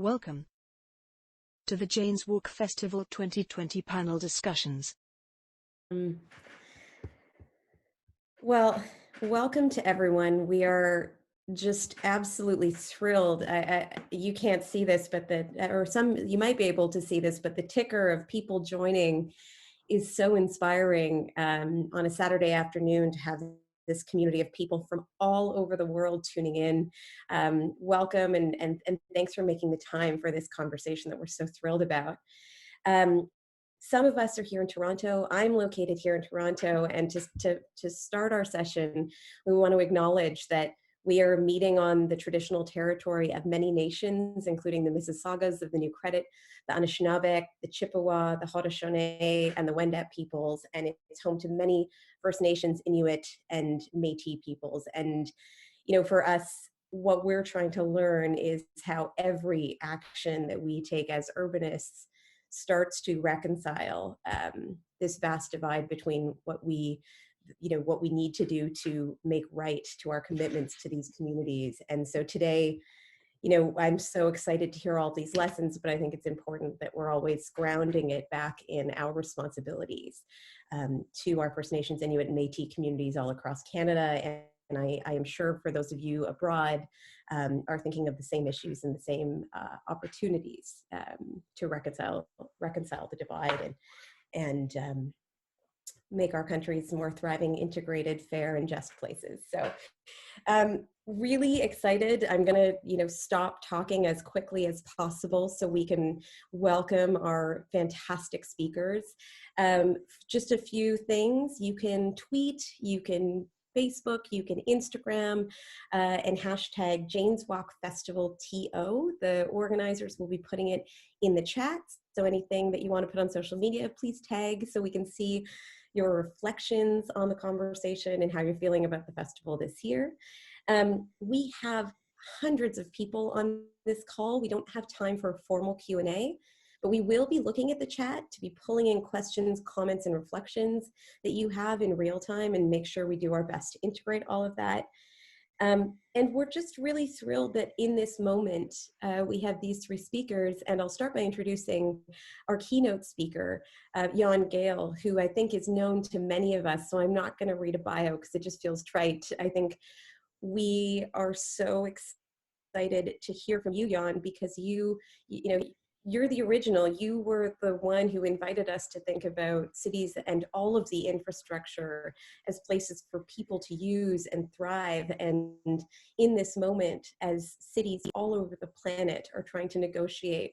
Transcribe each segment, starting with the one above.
Welcome to the Jane's Walk Festival 2020 panel discussions. Well, welcome to everyone. We are just absolutely thrilled. You can't see this, but you might be able to see this, but the ticker of people joining is so inspiring on a Saturday afternoon to have this community of people from all over the world tuning in. Welcome and thanks for making the time for this conversation that we're so thrilled about. Some of us are here in Toronto. I'm located here in Toronto, and to start our session, we want to acknowledge that we are meeting on the traditional territory of many nations, including the Mississaugas of the New Credit, the Anishinaabe, the Chippewa, the Haudenosaunee, and the Wendat peoples, and it's home to many First Nations, Inuit, and Métis peoples. And, you know, for us, what we're trying to learn is how every action that we take as urbanists starts to reconcile this vast divide between what we need to do to make right to our commitments to these communities. And so today, you know, I'm so excited to hear all these lessons, but I think it's important that we're always grounding it back in our responsibilities to our First Nations, Inuit, and Métis communities all across Canada. And I am sure for those of you abroad are thinking of the same issues and the same opportunities to reconcile the divide and make our countries more thriving, integrated, fair, and just places. So really excited. I'm gonna, stop talking as quickly as possible so we can welcome our fantastic speakers. Just a few things. You can tweet, you can Facebook, you can Instagram, and hashtag Jane's Walk Festival TO. The organizers will be putting it in the chat. So anything that you want to put on social media, please tag so we can see your reflections on the conversation and how you're feeling about the festival this year. We have hundreds of people on this call. We don't have time for a formal Q&A, but we will be looking at the chat to be pulling in questions, comments, and reflections that you have in real time and make sure we do our best to integrate all of that. And we're just really thrilled that in this moment, we have these three speakers, and I'll start by introducing our keynote speaker, Gehl, who I think is known to many of us, so I'm not gonna read a bio because it just feels trite. I think we are so excited to hear from you, Jan, because you're the original. You were the one who invited us to think about cities and all of the infrastructure as places for people to use and thrive. And in this moment, as cities all over the planet are trying to negotiate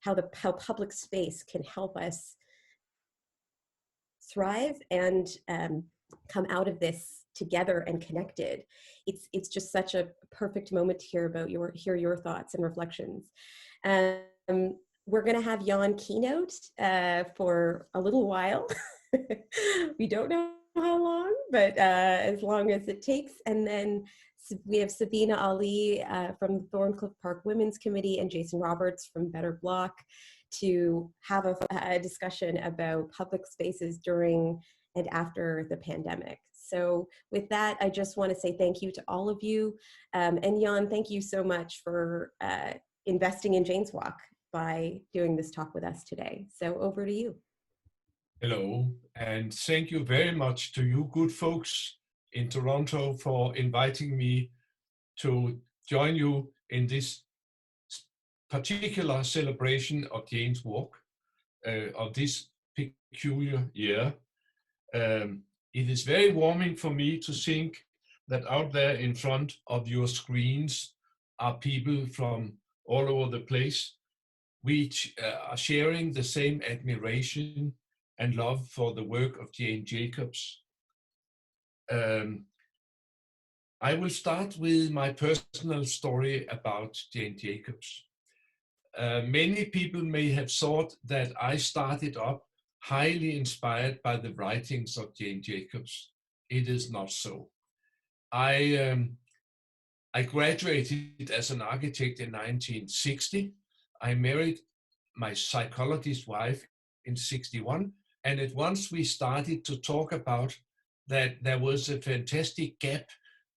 how public space can help us thrive and come out of this together and connected, it's just such a perfect moment to hear your thoughts and reflections. We're going to have Jan keynote for a little while. We don't know how long, but as long as it takes. And then we have Sabina Ali from the Thorncliffe Park Women's Committee and Jason Roberts from Better Block to have a discussion about public spaces during and after the pandemic. So with that, I just want to say thank you to all of you. And Jan, thank you so much for investing in Jane's Walk by doing this talk with us today. So over to you. Hello, and thank you very much to you good folks in Toronto for inviting me to join you in this particular celebration of Jane's Walk of this peculiar year. It is very warming for me to think that out there in front of your screens are people from all over the place, which are sharing the same admiration and love for the work of Jane Jacobs. I will start with my personal story about Jane Jacobs. Many people may have thought that I started up highly inspired by the writings of Jane Jacobs. It is not so. I graduated as an architect in 1960. I married my psychologist wife in 61, and at once we started to talk about that there was a fantastic gap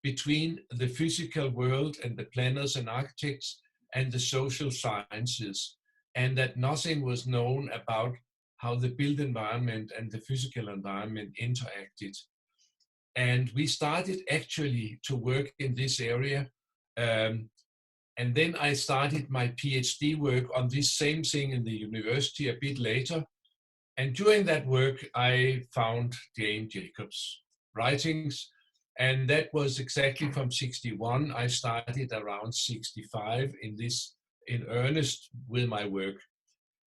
between the physical world and the planners and architects and the social sciences, and that nothing was known about how the built environment and the physical environment interacted. And we started actually to work in this area. And then I started my PhD work on this same thing in the university a bit later. And during that work, I found Jane Jacobs' writings. And that was exactly from 61. I started around 65 in earnest with my work.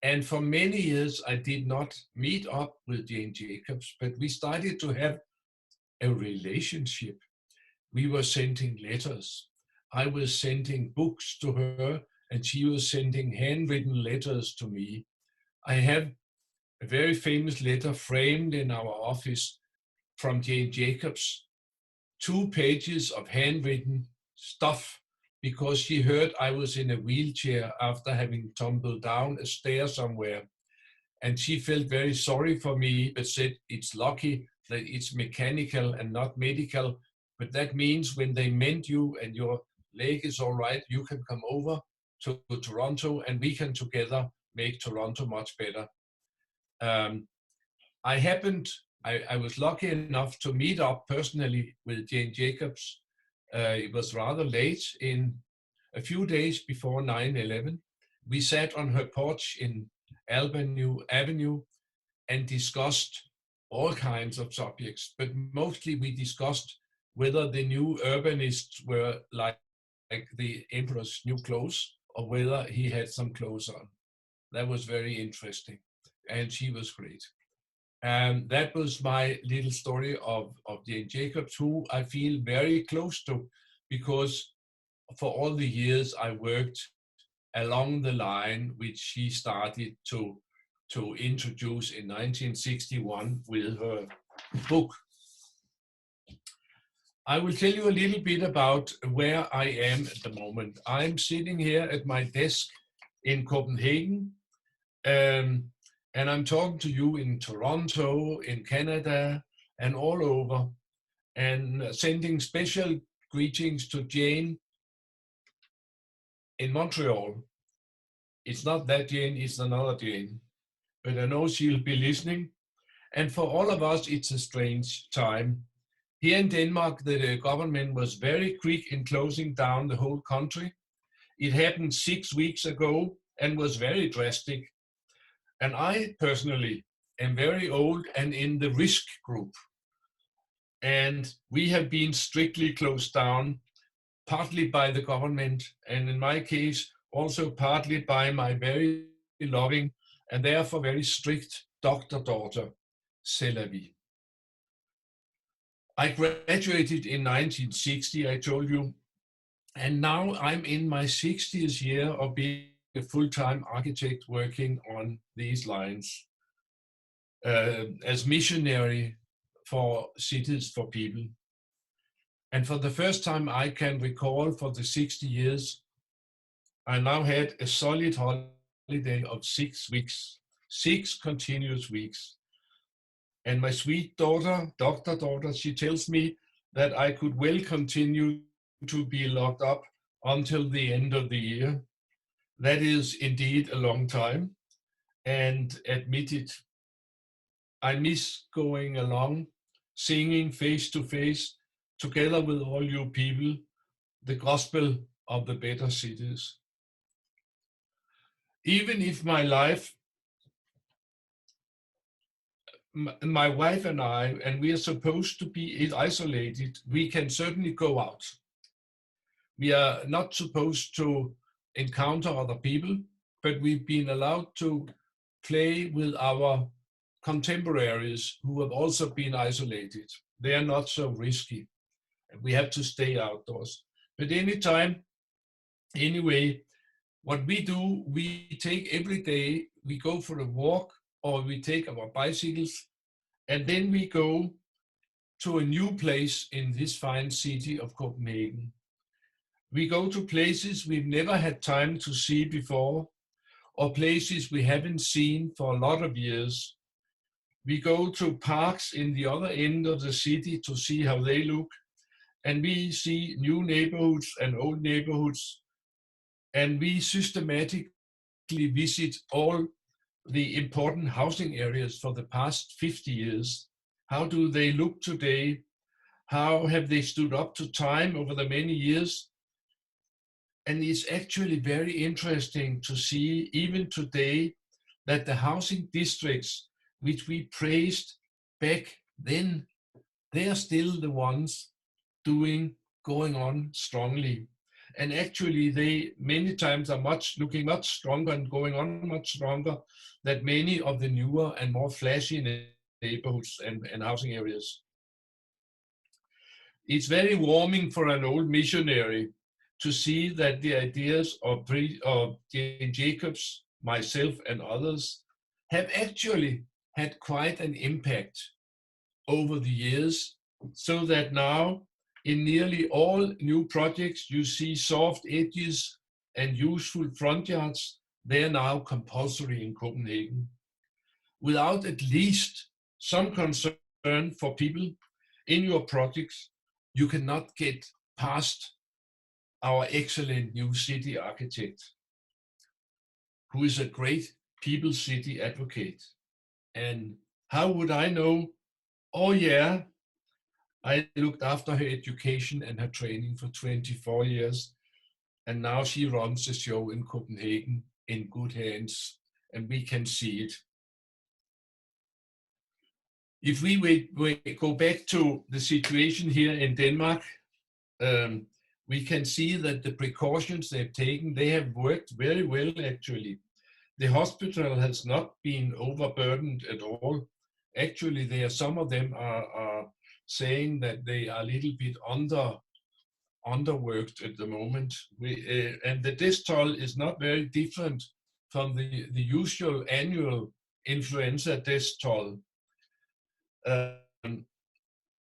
And for many years, I did not meet up with Jane Jacobs, but we started to have a relationship. We were sending letters. I was sending books to her, and she was sending handwritten letters to me. I have a very famous letter framed in our office from Jane Jacobs, 2 pages of handwritten stuff, because she heard I was in a wheelchair after having tumbled down a stair somewhere. And she felt very sorry for me, but said it's lucky that it's mechanical and not medical. But that means when they mend you and your leg is all right, you can come over to Toronto and we can together make Toronto much better. I was lucky enough to meet up personally with Jane Jacobs. It was rather late, in a few days before 9/11. We sat on her porch in Albany Avenue and discussed all kinds of subjects, but mostly we discussed whether the new urbanists were like the emperor's new clothes or whether he had some clothes on. That was very interesting, and she was great. And that was my little story of Jane Jacobs, who I feel very close to, because for all the years I worked along the line which she started to introduce in 1961 with her book. I will tell you a little bit about where I am at the moment. I'm sitting here at my desk in Copenhagen, and I'm talking to you in Toronto, in Canada, and all over, and sending special greetings to Jane in Montreal. It's not that Jane, it's another Jane, but I know she'll be listening. And for all of us, it's a strange time. Here in Denmark, the government was very quick in closing down the whole country. It happened 6 weeks ago and was very drastic. And I personally am very old and in the risk group. And we have been strictly closed down, partly by the government, and in my case, also partly by my very loving and therefore very strict doctor daughter, C'est la vie. I graduated in 1960, I told you, and now I'm in my 60th year of being a full-time architect working on these lines as missionary for cities for people. And for the first time I can recall, for the 60 years, I now had a solid holiday of 6 weeks, 6 continuous weeks. And my sweet daughter, doctor daughter, she tells me that I could well continue to be locked up until the end of the year. That is indeed a long time. And admit it, I miss going along, singing face to face, together with all you people, the gospel of the better cities. Even if my life, my wife and I, and we are supposed to be isolated, we can certainly go out. We are not supposed to encounter other people, but we've been allowed to play with our contemporaries who have also been isolated. They are not so risky. We have to stay outdoors. But anytime, anyway, what we do, we take every day, we go for a walk or we take our bicycles, and then we go to a new place in this fine city of Copenhagen. We go to places we've never had time to see before, or places we haven't seen for a lot of years. We go to parks in the other end of the city to see how they look, and we see new neighborhoods and old neighborhoods. and we systematically visit all the important housing areas for the past 50 years. How do they look today? How have they stood up to time over the many years? And it's actually very interesting to see, even today, that the housing districts which we praised back then, they are still the ones going on strongly. And actually, they many times are looking much stronger and going on much stronger than many of the newer and more flashy neighborhoods and housing areas. It's very warming for an old missionary to see that the ideas of Jane Jacobs, myself, and others have actually had quite an impact over the years, so that now in nearly all new projects you see soft edges and useful front yards. They are now compulsory in Copenhagen. Without at least some concern for people in your projects, you cannot get past our excellent new city architect, who is a great people city advocate. And how would I know? Oh yeah, I looked after her education and her training for 24 years, and now she runs the show in Copenhagen in good hands, and we can see it. If we go back to the situation here in Denmark, we can see that the precautions they've taken, they have worked very well actually. The hospital has not been overburdened at all. Actually, some of them are saying that they are a little bit underworked at the moment. And the death toll is not very different from the usual annual influenza death toll.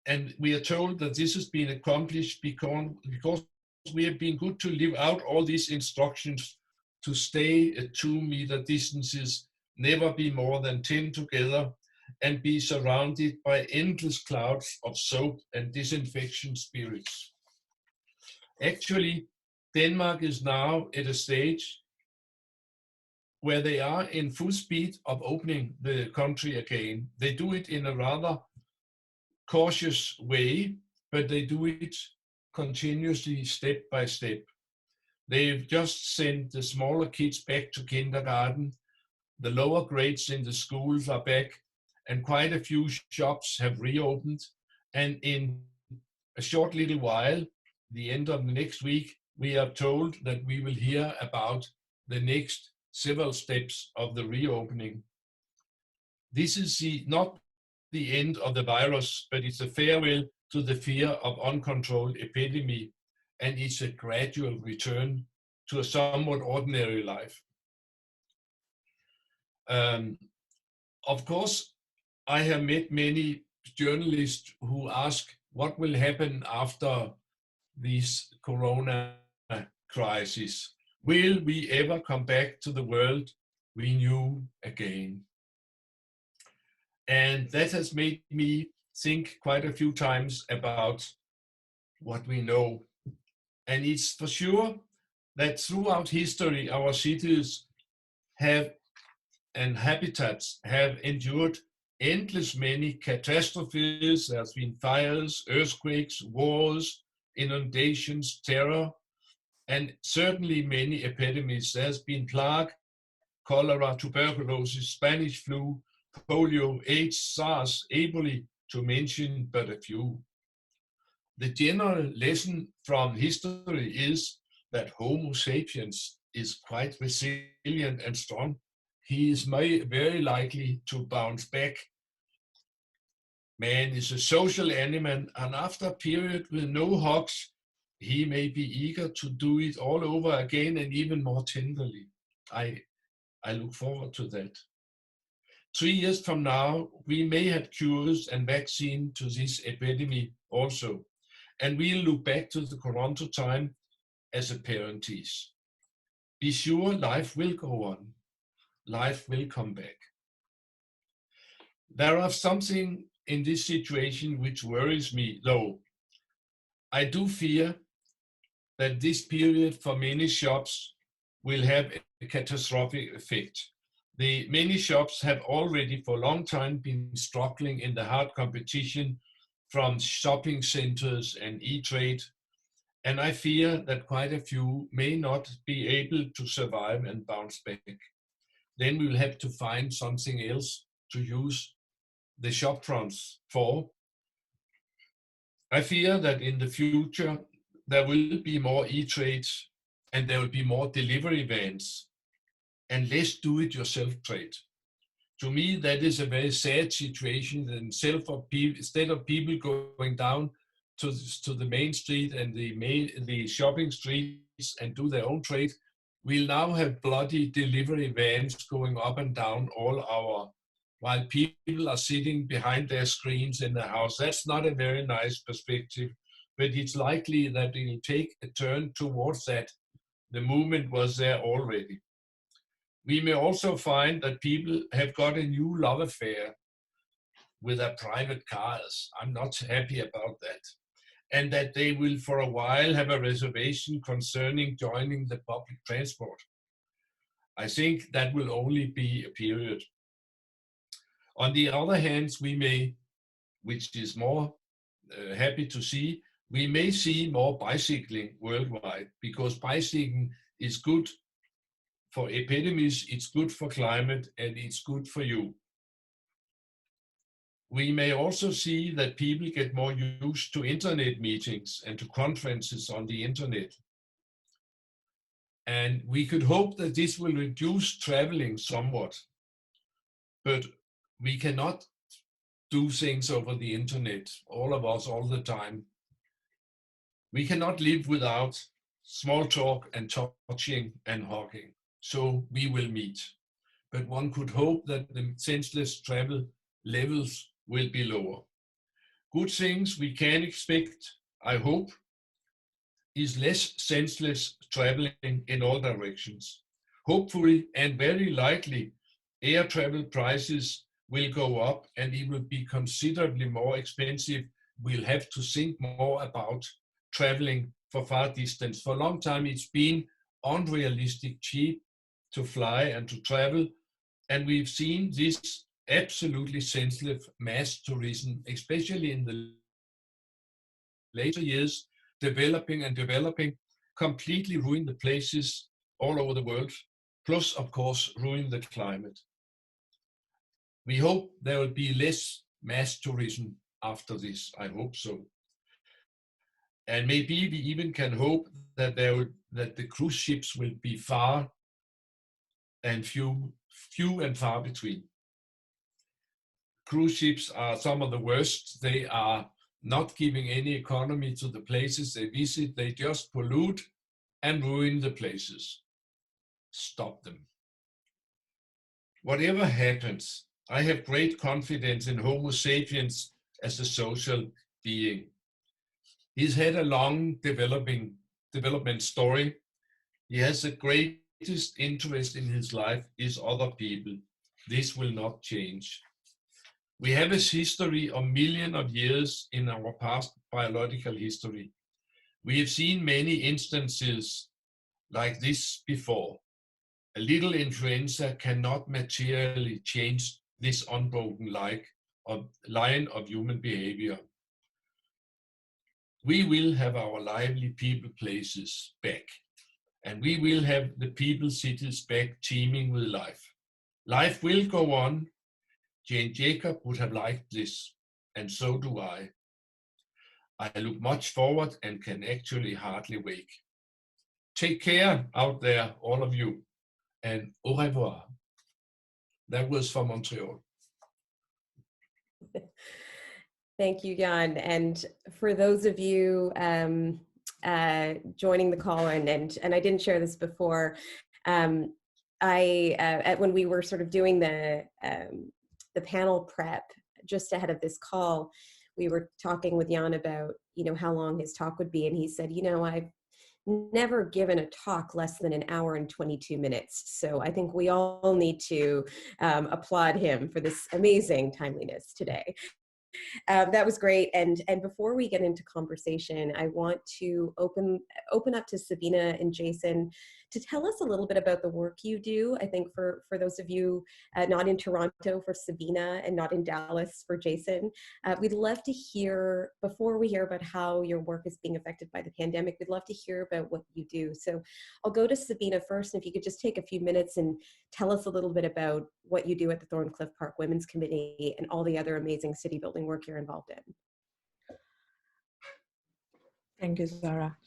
And we are told that this has been accomplished because we have been good to live out all these instructions to stay at 2-meter distances, never be more than 10 together, and be surrounded by endless clouds of soap and disinfection spirits. Actually, Denmark is now at a stage where they are in full speed of opening the country again. They do it in a rather cautious way, but they do it continuously, step by step. They've just sent the smaller kids back to kindergarten. The lower grades in the schools are back, and quite a few shops have reopened. And in a short little while, the end of the next week, we are told that we will hear about the next several steps of the reopening. This is not the end of the virus, but it's a farewell to the fear of uncontrolled epidemic, and it's a gradual return to a somewhat ordinary life. Of course, I have met many journalists who ask what will happen after this corona crisis. Will we ever come back to the world we knew again? And that has made me think quite a few times about what we know. And it's for sure that throughout history, our cities have and habitats have endured endless many catastrophes. There's been fires, earthquakes, wars, inundations, terror, and certainly many epidemics. There's been plague, cholera, tuberculosis, Spanish flu, polio, AIDS, SARS, Ebola, to mention but a few. The general lesson from history is that Homo sapiens is quite resilient and strong. He is very likely to bounce back. Man is a social animal, and after a period with no hugs, he may be eager to do it all over again and even more tenderly. I look forward to that. 3 years from now, we may have cures and vaccine to this epidemic also, and we'll look back to the Toronto time as a parenthesis. Be sure life will go on. Life will come back. There are something in this situation which worries me, though. I do fear that this period for many shops will have a catastrophic effect. The many shops have already for a long time been struggling in the hard competition from shopping centers and e-trade, and I fear that quite a few may not be able to survive and bounce back. Then we will have to find something else to use the shop fronts for. I fear that in the future there will be more e-trades and there will be more delivery vans and less do-it-yourself trade. To me, that is a very sad situation. And instead of people going down to the main street and the shopping streets and do their own trade, we'll now have bloody delivery vans going up and down all hour, while people are sitting behind their screens in the house. That's not a very nice perspective, but it's likely that it will take a turn towards that. The movement was there already. We may also find that people have got a new love affair with their private cars. I'm not happy about that. And that they will for a while have a reservation concerning joining the public transport. I think that will only be a period. On the other hand, we may, which is more happy to see, we may see more bicycling worldwide, because bicycling is good for epidemics, it's good for climate, and it's good for you. We may also see that people get more used to internet meetings and to conferences on the internet. And we could hope that this will reduce traveling somewhat, but we cannot do things over the internet, all of us, all the time. We cannot live without small talk and touching and hugging. So we will meet. But one could hope that the senseless travel levels will be lower. Good things we can expect, I hope, is less senseless traveling in all directions. Hopefully and very likely, air travel prices will go up and it will be considerably more expensive. We'll have to think more about traveling for far distance. For a long time, it's been unrealistic cheap to fly and to travel. And we've seen this absolutely senseless mass tourism, especially in the later years, developing, completely ruin the places all over the world, plus, of course, ruin the climate. We hope there will be less mass tourism after this. I hope so. And maybe we even can hope that the cruise ships will be far and few and far between. Cruise ships are some of the worst. They are not giving any economy to the places they visit. They just pollute and ruin the places. Stop them. Whatever happens, I have great confidence in Homo sapiens as a social being. He's had a long development story. He has the greatest interest in his life is other people. This will not change. We have a history of millions of years in our past biological history. We have seen many instances like this before. A little influenza cannot materially change this unbroken line of human behavior. We will have our lively people places back, and we will have the people cities back teeming with life. Life will go on. Jane Jacob would have liked this, and so do I. I look much forward and can actually hardly wait. Take care out there, all of you, and au revoir. That was from Montreal. Thank you, Jan. And for those of you joining the call, and I didn't share this before, when we were sort of doing the panel prep just ahead of this call, we were talking with Jan about, how long his talk would be. And he said, I've never given a talk less than an hour and 22 minutes. So I think we all need to applaud him for this amazing timeliness today. That was great. And before we get into conversation, I want to open up to Sabina and Jason to tell us a little bit about the work you do. I think for those of you not in Toronto, for Sabina, and not in Dallas, for Jason, we'd love to hear, before we hear about how your work is being affected by the pandemic, we'd love to hear about what you do. So I'll go to Sabina first, and if you could just take a few minutes and tell us a little bit about what you do at the Thorncliffe Park Women's Committee and all the other amazing city building work you're involved in. Thank you, Zahra.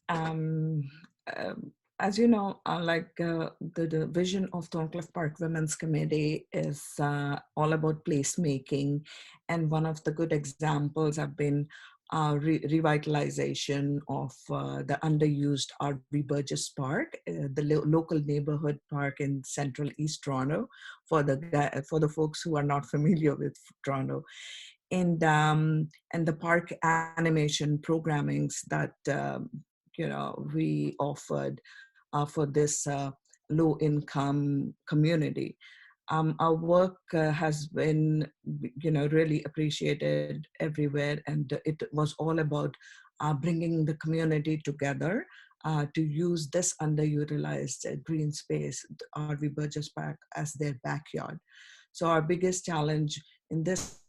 Um, as you know, the vision of Thorncliffe Park Women's Committee is all about placemaking. And one of the good examples have been revitalization of the underused R.V. Burgess Park, the local neighborhood park in central East Toronto, for the folks who are not familiar with Toronto. And the park animation programmings that we offered for this low-income community. Our work has been, really appreciated everywhere, and it was all about bringing the community together to use this underutilized green space, R.V. Burgess Park, as their backyard. So our biggest challenge in this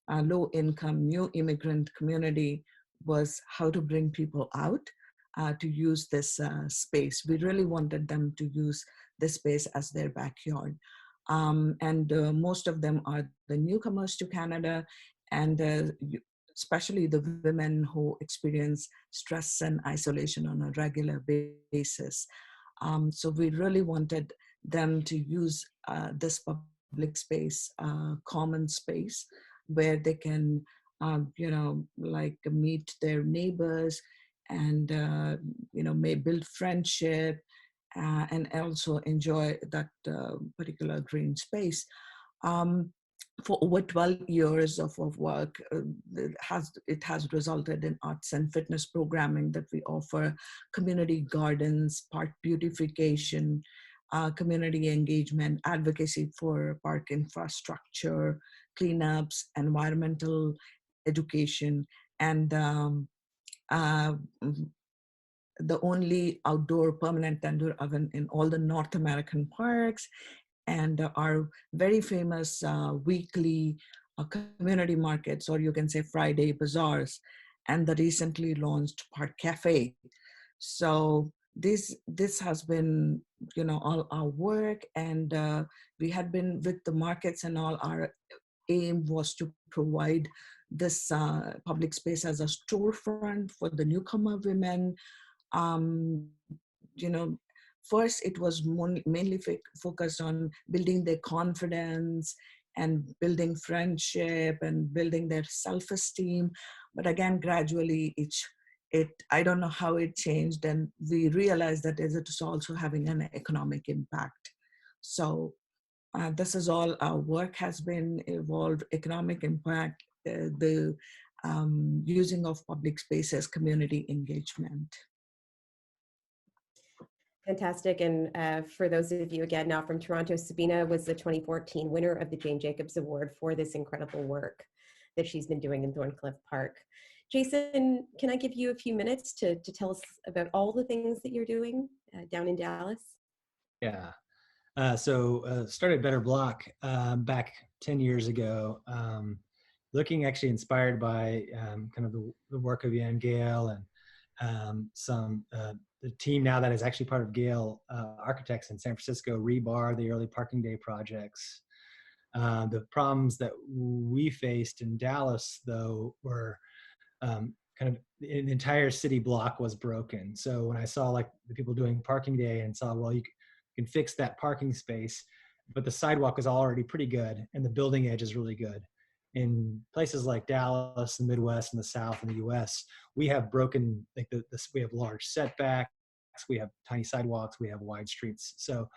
low-income new immigrant community was how to bring people out to use this space. We really wanted them to use this space as their backyard. Most of them are the newcomers to Canada, and especially the women who experience stress and isolation on a regular basis. So we really wanted them to use this public space, common space, where they can, meet their neighbors and, may build friendship and also enjoy that particular green space. For over 12 years of work, it has resulted in arts and fitness programming that we offer, community gardens, park beautification, community engagement, advocacy for park infrastructure, cleanups, environmental education, and the only outdoor permanent tender oven in all the North American parks, and our very famous weekly community markets, or you can say Friday bazaars, and the recently launched Park Cafe. So this has been, all our work, and we had been with the markets, and all our aim was to provide this public space as a storefront for the newcomer women. First it was mainly focused on building their confidence and building friendship and building their self-esteem. But again, gradually I don't know how it changed, and we realized that it is also having an economic impact. So this is all our work has been evolved: economic impact, the using of public spaces, community engagement. Fantastic. And for those of you, again, now from Toronto, Sabina was the 2014 winner of the Jane Jacobs Award for this incredible work that she's been doing in Thorncliffe Park. Jason, can I give you a few minutes to tell us about all the things that you're doing down in Dallas? Yeah. So started Better Block back 10 years ago, looking actually inspired by kind of the work of Gehl and the team now that is actually part of Gehl Architects in San Francisco, rebar the early parking day projects. The problems that we faced in Dallas, though, were kind of the entire city block was broken. So when I saw like the people doing parking day and saw, well, you can fix that parking space, but the sidewalk is already pretty good and the building edge is really good. In places like Dallas, the Midwest, and the South, and the U.S., we have broken, like we have large setbacks, we have tiny sidewalks, we have wide streets. So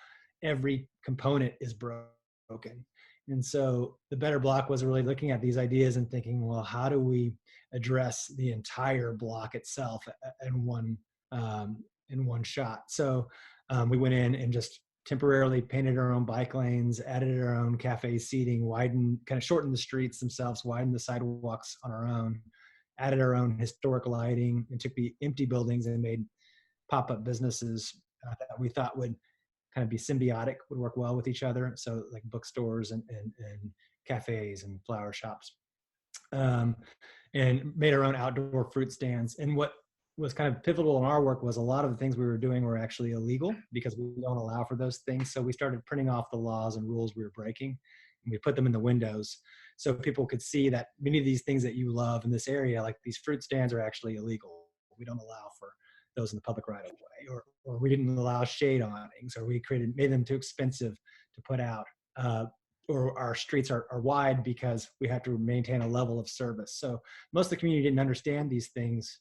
every component is broken. And so the Better Block was really looking at these ideas and thinking, well, how do we address the entire block itself in one shot? So we went in and just temporarily painted our own bike lanes, added our own cafe seating, kind of shortened the streets themselves, widened the sidewalks on our own, added our own historic lighting, and took the empty buildings and made pop-up businesses that we thought would kind of be symbiotic, would work well with each other. So like bookstores and cafes and flower shops, and made our own outdoor fruit stands. And what was kind of pivotal in our work was a lot of the things we were doing were actually illegal because we don't allow for those things. So we started printing off the laws and rules we were breaking, and we put them in the windows so people could see that many of these things that you love in this area, like these fruit stands, are actually illegal. We don't allow for those in the public right of way, or we didn't allow shade awnings, or we made them too expensive to put out, or our streets are wide because we have to maintain a level of service. So most of the community didn't understand these things.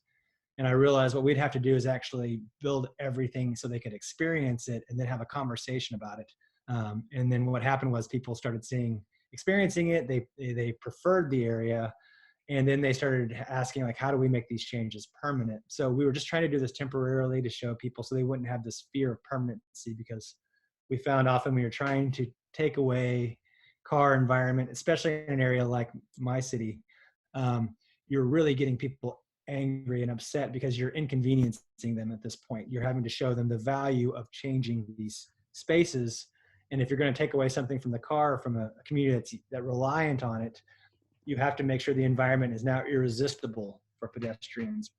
And I realized what we'd have to do is actually build everything so they could experience it and then have a conversation about it. And then what happened was people started experiencing it. They preferred the area. And then they started asking, like, how do we make these changes permanent? So we were just trying to do this temporarily to show people so they wouldn't have this fear of permanency, because we found often we were trying to take away car environment, especially in an area like my city, you're really getting people angry and upset because you're inconveniencing them at this point. You're having to show them the value of changing these spaces. And if you're going to take away something from the car, from a community that's reliant on it, you have to make sure the environment is now irresistible for pedestrians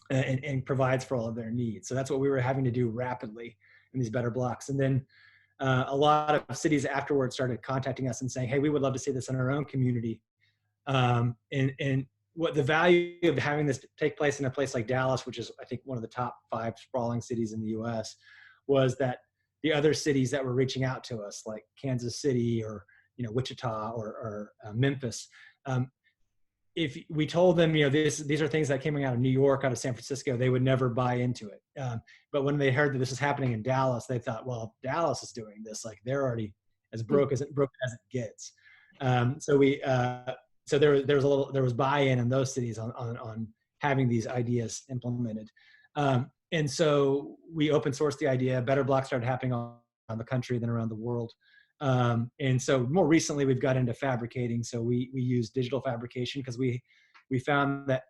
and provides for all of their needs. So that's what we were having to do rapidly in these better blocks. And then a lot of cities afterwards started contacting us and saying, hey, we would love to see this in our own community. And what the value of having this take place in a place like Dallas, which is, I think, one of the top 5 sprawling cities in the US, was that the other cities that were reaching out to us, like Kansas City or Wichita or Memphis, if we told them, these are things that came out of New York, out of San Francisco, they would never buy into it. But when they heard that this is happening in Dallas, they thought, well, if Dallas is doing this, like, they're already as broke as it gets. So there was buy-in in those cities on having these ideas implemented. And so we open sourced the idea. Better blocks started happening around the country than around the world. And so more recently we've got into fabricating. So we use digital fabrication because we found that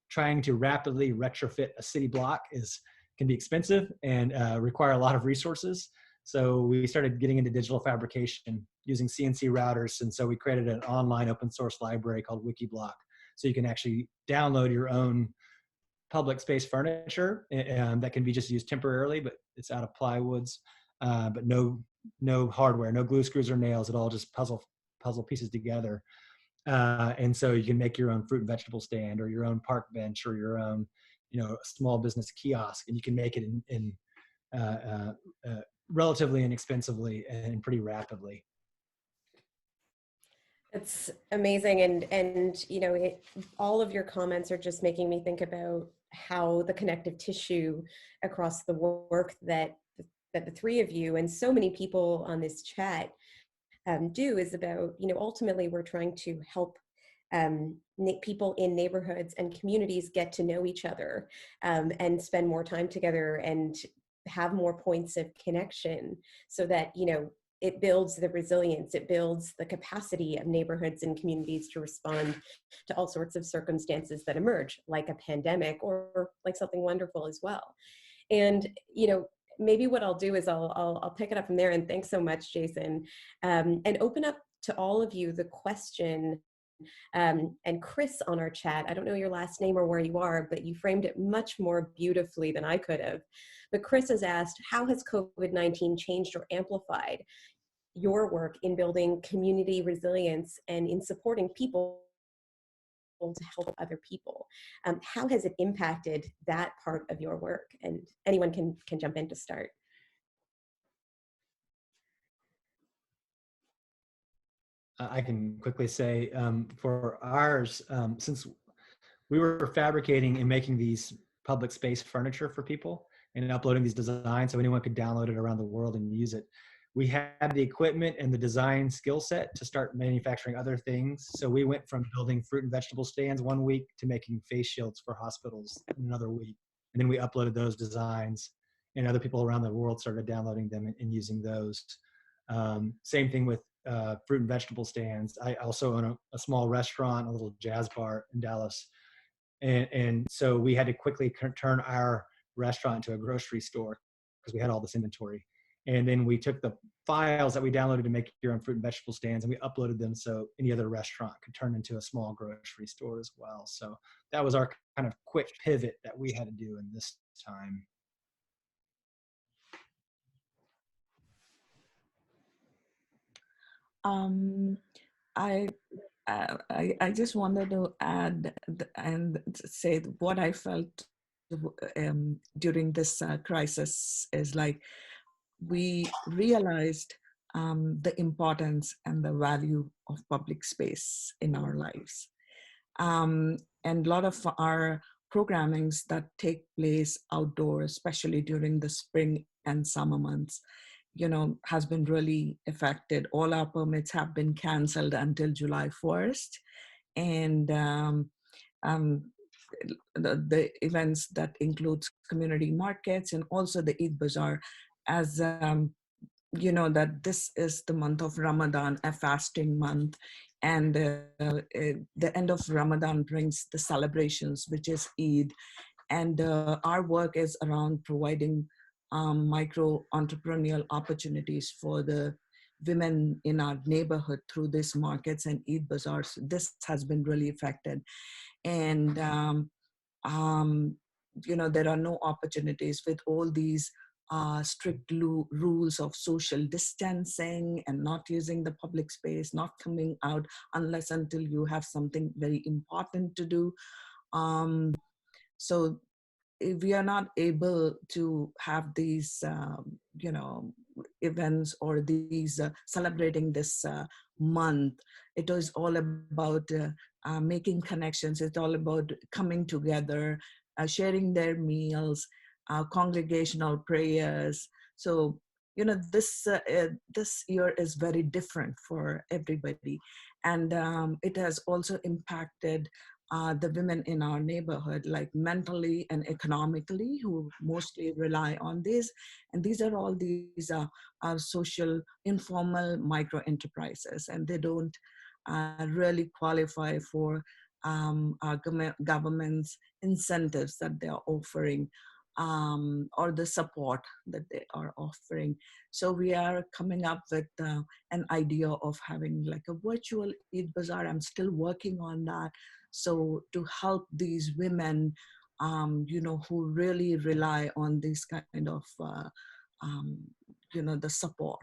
trying to rapidly retrofit a city block can be expensive and require a lot of resources. So we started getting into digital fabrication using CNC routers. And so we created an online open source library called Wikiblock. So you can actually download your own public space furniture that can be just used temporarily, but it's out of plywoods, but no hardware, no glue screws or nails. It all just puzzle pieces together. And so you can make your own fruit and vegetable stand, or your own park bench, or your own, small business kiosk, and you can make it in relatively inexpensively and pretty rapidly. It's amazing. And all of your comments are just making me think about how the connective tissue across the work that the 3 of you and so many people on this chat do is about, ultimately we're trying to help people in neighborhoods and communities get to know each other and spend more time together and have more points of connection, so that, it builds the resilience, it builds the capacity of neighborhoods and communities to respond to all sorts of circumstances that emerge, like a pandemic or like something wonderful as well. And, maybe what I'll do is I'll pick it up from there. And thanks so much, Jason, and open up to all of you the question. And Chris on our chat, I don't know your last name or where you are, but you framed it much more beautifully than I could have. But Chris has asked, how has COVID-19 changed or amplified your work in building community resilience and in supporting people to help other people? How has it impacted that part of your work? And anyone can jump in to start. I can quickly say for ours, since we were fabricating and making these public space furniture for people and uploading these designs so anyone could download it around the world and use it, we had the equipment and the design skill set to start manufacturing other things. So we went from building fruit and vegetable stands one week to making face shields for hospitals another week. And then we uploaded those designs and other people around the world started downloading them and using those. Same thing with fruit and vegetable stands. I also own a small restaurant, a little jazz bar in Dallas. And so we had to quickly turn our restaurant into a grocery store because we had all this inventory. And then we took the files that we downloaded to make your own fruit and vegetable stands, and we uploaded them so any other restaurant could turn into a small grocery store as well. So that was our kind of quick pivot that we had to do in this time. I just wanted to add and say what I felt during this crisis is like we realized the importance and the value of public space in our lives. And a lot of our programmings that take place outdoors, especially during the spring and summer months, has been really affected. All our permits have been canceled until July 1st. And the events that includes community markets and also the Eid Bazaar, as that this is the month of Ramadan, a fasting month. And the end of Ramadan brings the celebrations, which is Eid. And our work is around providing micro entrepreneurial opportunities for the women in our neighborhood through these markets and Eid bazaars. This has been really affected. And, there are no opportunities with all these strict rules of social distancing and not using the public space, not coming out unless until you have something very important to do. So if we are not able to have these, events or these celebrating this month, it is all about making connections. It's all about coming together, sharing their meals, congregational prayers. So, this year is very different for everybody. And it has also impacted the women in our neighborhood, like mentally and economically, who mostly rely on this. And these are all these social, informal micro enterprises, and they don't really qualify for our government's incentives that they are offering, or the support that they are offering. So we are coming up with an idea of having like a virtual Eid Bazaar. I'm still working on that. So to help these women, who really rely on this kind of, the support.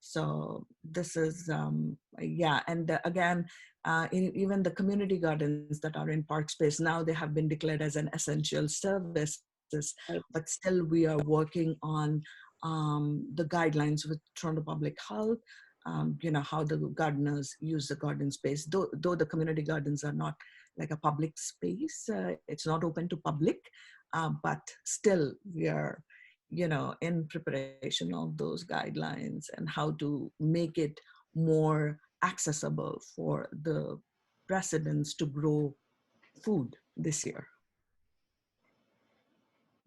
So this is, and again, even the community gardens that are in park space, now they have been declared as an essential service, but still we are working on the guidelines with Toronto Public Health, how the gardeners use the garden space. Though the community gardens are not like a public space, it's not open to public, but still we are, in preparation of those guidelines and how to make it more accessible for the residents to grow food this year.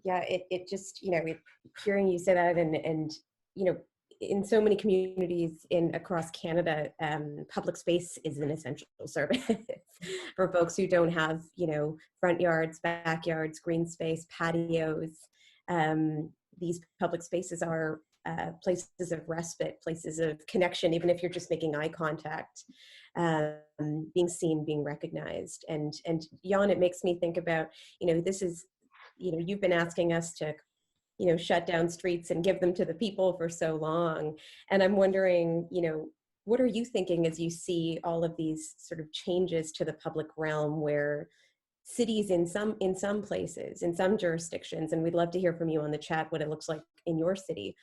Yeah, it just, hearing you say that and in so many communities across Canada, public space is an essential service for folks who don't have, front yards, backyards, green space, patios. These public spaces are places of respite, places of connection, even if you're just making eye contact, being seen, being recognized. And Jan, it makes me think about, this is, you've been asking us to, shut down streets and give them to the people for so long. And I'm wondering, what are you thinking as you see all of these sort of changes to the public realm where cities in some places, in some jurisdictions, and we'd love to hear from you on the chat what it looks like in your city,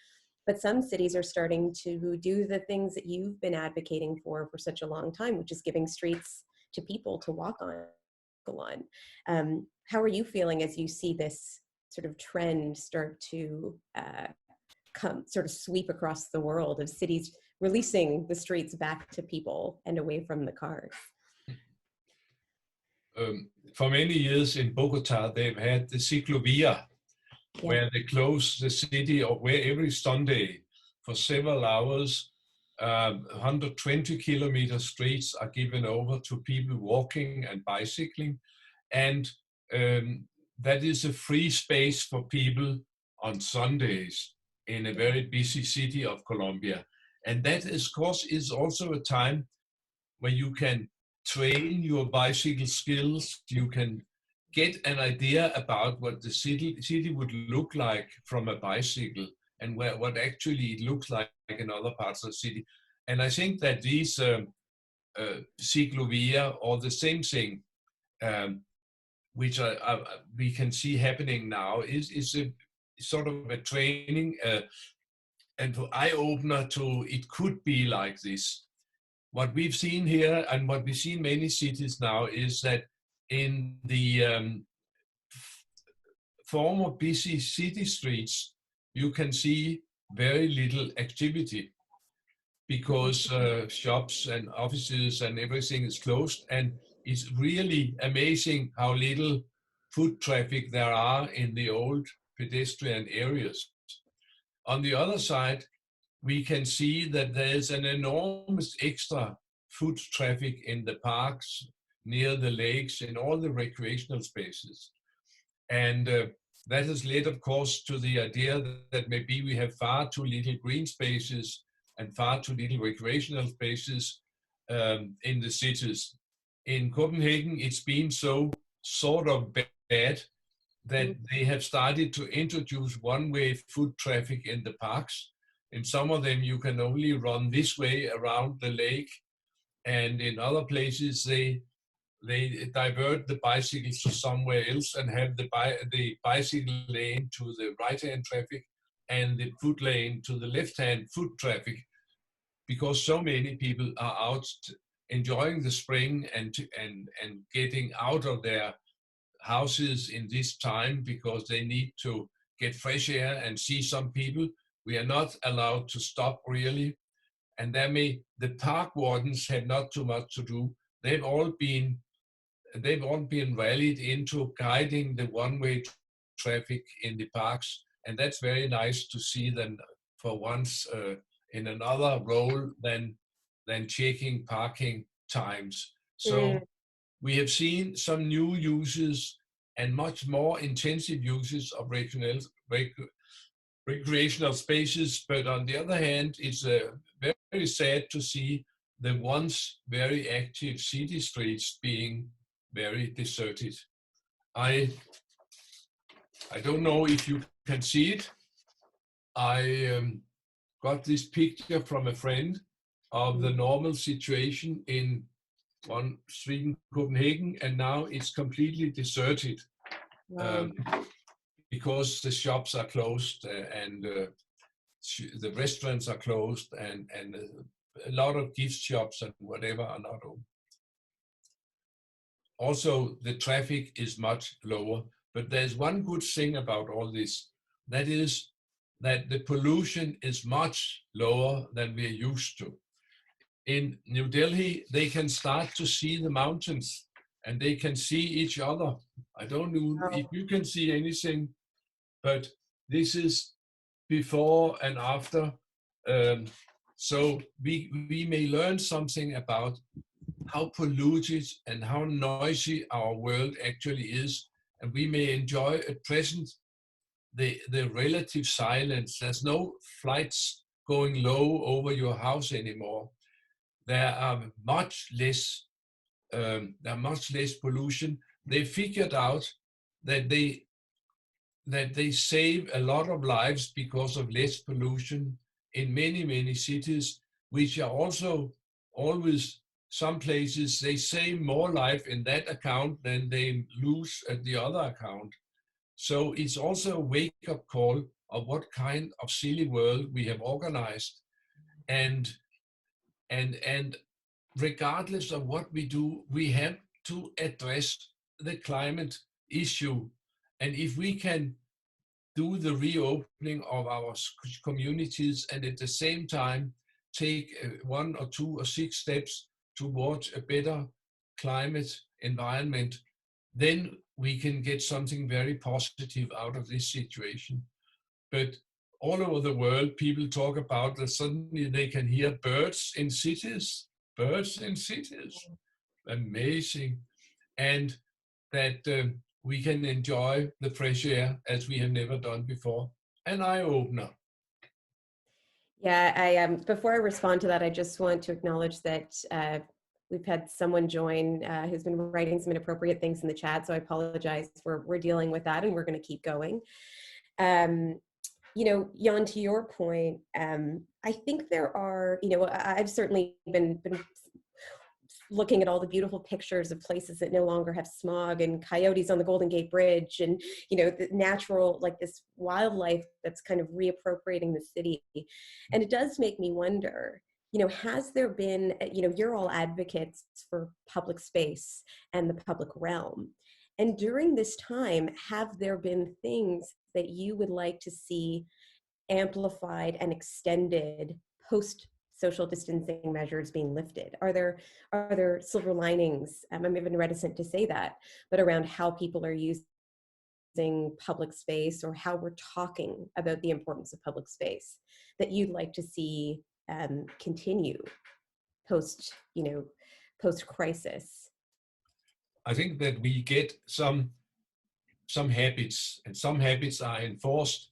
but some cities are starting to do the things that you've been advocating for such a long time, which is giving streets to people to walk on. How are you feeling as you see this sort of trend start to sort of sweep across the world of cities releasing the streets back to people and away from the cars? For many years in Bogota, they've had the ciclovia, where they close the city, or where every Sunday for several hours, 120 kilometer streets are given over to people walking and bicycling. And that is a free space for people on Sundays in a very busy city of Colombia. And that, of course, is also a time where you can train your bicycle skills. You can get an idea about what the city would look like from a bicycle, and what actually it looks like in other parts of the city. And I think that these ciclovia, or the same thing, which we can see happening now, is a sort of a training and eye-opener to it could be like this. What we've seen here, and what we see in many cities now, is that in the former busy city streets, you can see very little activity, because shops and offices and everything is closed. And it's really amazing how little foot traffic there are in the old pedestrian areas. On the other side, we can see that there's an enormous extra foot traffic in the parks, near the lakes, in all the recreational spaces. And that has led, of course, to the idea that maybe we have far too little green spaces and far too little recreational spaces in the cities. In Copenhagen, it's been so sort of bad that they have started to introduce one-way foot traffic in the parks. In some of them, you can only run this way around the lake, and in other places, they divert the bicycles to somewhere else and have the bicycle lane to the right-hand traffic and the foot lane to the left-hand foot traffic, because so many people are out enjoying the spring and getting out of their houses in this time, because they need to get fresh air and see some people. We are not allowed to stop really. And the park wardens have not too much to do. They've all been rallied into guiding the one-way traffic in the parks. And that's very nice to see them for once in another role than checking parking times. So we have seen some new uses and much more intensive uses of recreational spaces. But on the other hand, it's very, very sad to see the once very active city streets being very deserted. I don't know if you can see it. I got this picture from a friend of the normal situation in one street in Copenhagen, and now it's completely deserted. Wow. Because the shops are closed and the restaurants are closed, and a lot of gift shops and whatever are not open. Also, the traffic is much lower, but there's one good thing about all this. That is that the pollution is much lower than we're used to. In New Delhi, they can start to see the mountains and they can see each other. I don't know if you can see anything, but this is before and after. So we may learn something about how polluted and how noisy our world actually is. And we may enjoy at present the relative silence. There's no flights going low over your house anymore. There are much less pollution. They figured out that they save a lot of lives because of less pollution in many, many cities, which are also always, some places they save more life in that account than they lose at the other account. So it's also a wake-up call of what kind of silly world we have organized. And regardless of what we do, we have to address the climate issue. And if we can do the reopening of our communities and at the same time take 1 or 2 or 6 steps towards a better climate environment, then we can get something very positive out of this situation. But all over the world, people talk about that suddenly they can hear birds in cities. Birds in cities. Amazing. And that we can enjoy the fresh air as we have never done before. An eye-opener. Yeah, before I respond to that, I just want to acknowledge that we've had someone join who's been writing some inappropriate things in the chat, so I apologize. We're dealing with that, and we're going to keep going. You know, Jan, to your point, I think there are, you know, I've certainly been looking at all the beautiful pictures of places that no longer have smog and coyotes on the Golden Gate Bridge, and, you know, the natural, like this wildlife that's kind of reappropriating the city. And it does make me wonder, you know, has there been, you know, you're all advocates for public space and the public realm. And during this time, have there been things that you would like to see amplified and extended post social distancing measures being lifted? Are there silver linings? I'm even reticent to say that, but around how people are using public space, or how we're talking about the importance of public space, that you'd like to see continue post, you know, post crisis? I think that we get some habits, and some habits are enforced.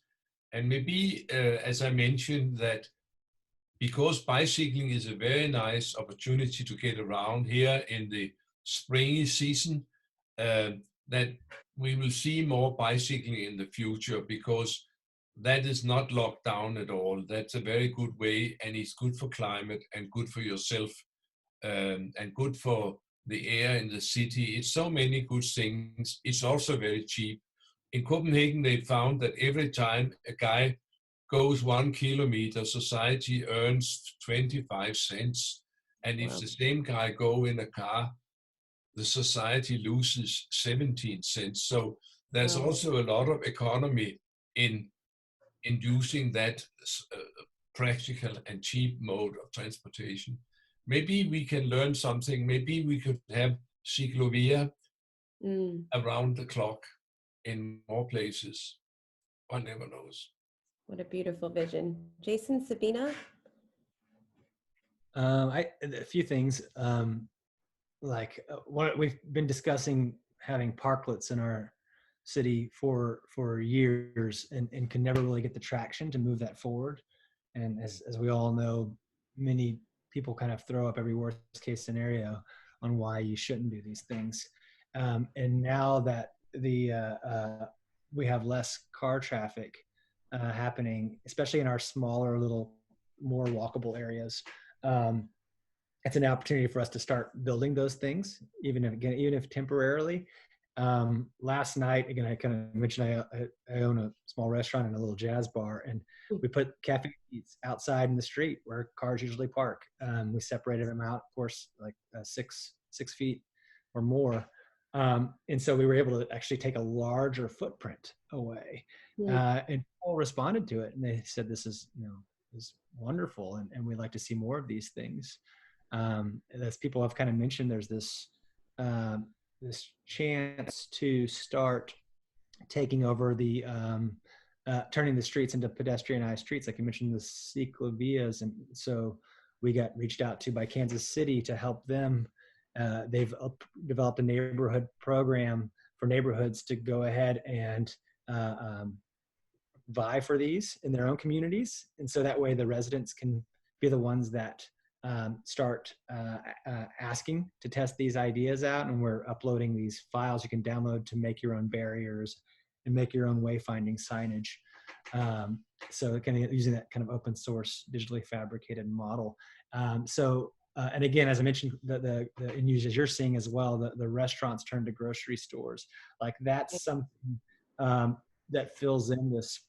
And maybe, as I mentioned, that because bicycling is a very nice opportunity to get around here in the springy season, that we will see more bicycling in the future, because that is not locked down at all. That's a very good way, and it's good for climate and good for yourself, and good for the air in the city. It's so many good things. It's also very cheap. In Copenhagen, they found that every time a guy goes 1 kilometer, society earns 25 cents. And if the same guy go in a car, the society loses 17 cents. So there's also a lot of economy in using that practical and cheap mode of transportation. Maybe we can learn something. Maybe we could have ciclovia around the clock in more places. One never knows. What a beautiful vision. Jason, Sabina? A few things. We've been discussing having parklets in our city for years, and can never really get the traction to move that forward. And as we all know, many people kind of throw up every worst case scenario on why you shouldn't do these things. And now that we have less car traffic happening, especially in our smaller, little more walkable areas, it's an opportunity for us to start building those things, even if temporarily. Last night, again, I kind of mentioned I own a small restaurant and a little jazz bar, and we put cafe seats outside in the street where cars usually park. We separated them out, of course, like 6 feet or more. And so we were able to actually take a larger footprint away. And people responded to it, and they said, this is wonderful, and we'd like to see more of these things. As people have kind of mentioned, there's this chance to start taking over the turning the streets into pedestrianized streets, like you mentioned, the ciclovias. And so we got reached out to by Kansas City to help them. They've developed a neighborhood program for neighborhoods to go ahead and vie for these in their own communities. And so that way the residents can be the ones that start asking to test these ideas out. And we're uploading these files you can download to make your own barriers and make your own wayfinding signage. So kind of using that kind of open source, digitally fabricated model. And again, as I mentioned, the end users you're seeing as well, the restaurants turn to grocery stores. Like that's something that fills in this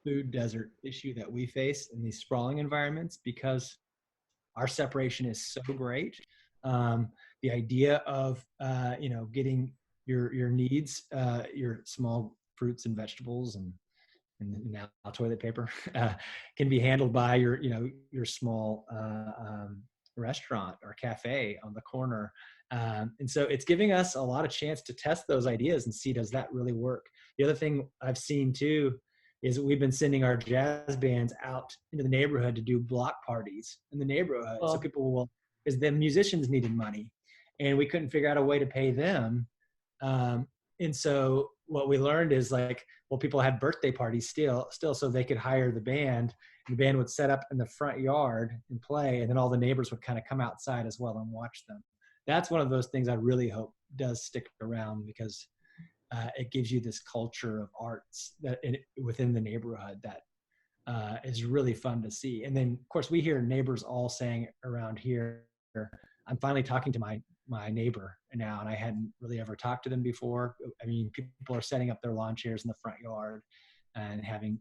food desert issue that we face in these sprawling environments, because our separation is so great. The idea of getting your needs, your small fruits and vegetables and now toilet paper can be handled by your small restaurant or cafe on the corner. And so it's giving us a lot of chance to test those ideas and see, does that really work? The other thing I've seen too is we've been sending our jazz bands out into the neighborhood to do block parties in the neighborhood. So people will, because the musicians needed money and we couldn't figure out a way to pay them. And so what we learned is like, well, people had birthday parties still so they could hire the band. The band would set up in the front yard and play, and then all the neighbors would kind of come outside as well and watch them. That's one of those things I really hope does stick around, because it gives you this culture of arts that within the neighborhood that is really fun to see. And then, of course, we hear neighbors all saying around here, I'm finally talking to my neighbor now, and I hadn't really ever talked to them before. I mean, people are setting up their lawn chairs in the front yard and having,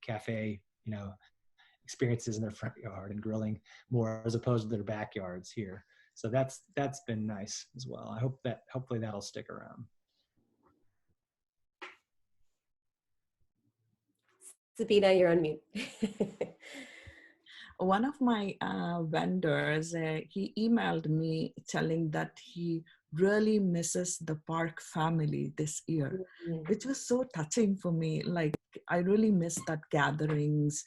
cafe, experiences in their front yard and grilling more as opposed to their backyards here. So that's been nice as well. I hope that hopefully that'll stick around. Sabina, you're on mute. One of my vendors, he emailed me telling that he really misses the park family this year, which was so touching for me. Like, I really miss that gatherings,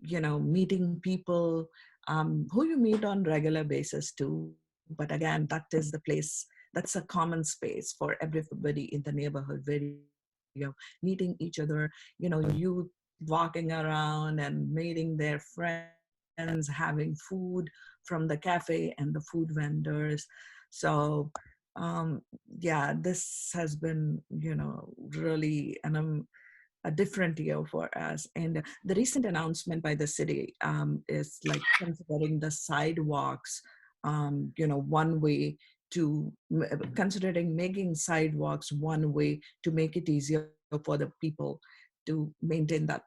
meeting people who you meet on regular basis too. But again, that is the place, that's a common space for everybody in the neighborhood where you're meeting each other, youth walking around and meeting their friends, having food from the cafe and the food vendors. So this has been really a different year for us. And the recent announcement by the city is like considering the sidewalks one way to considering making sidewalks one way to make it easier for the people to maintain that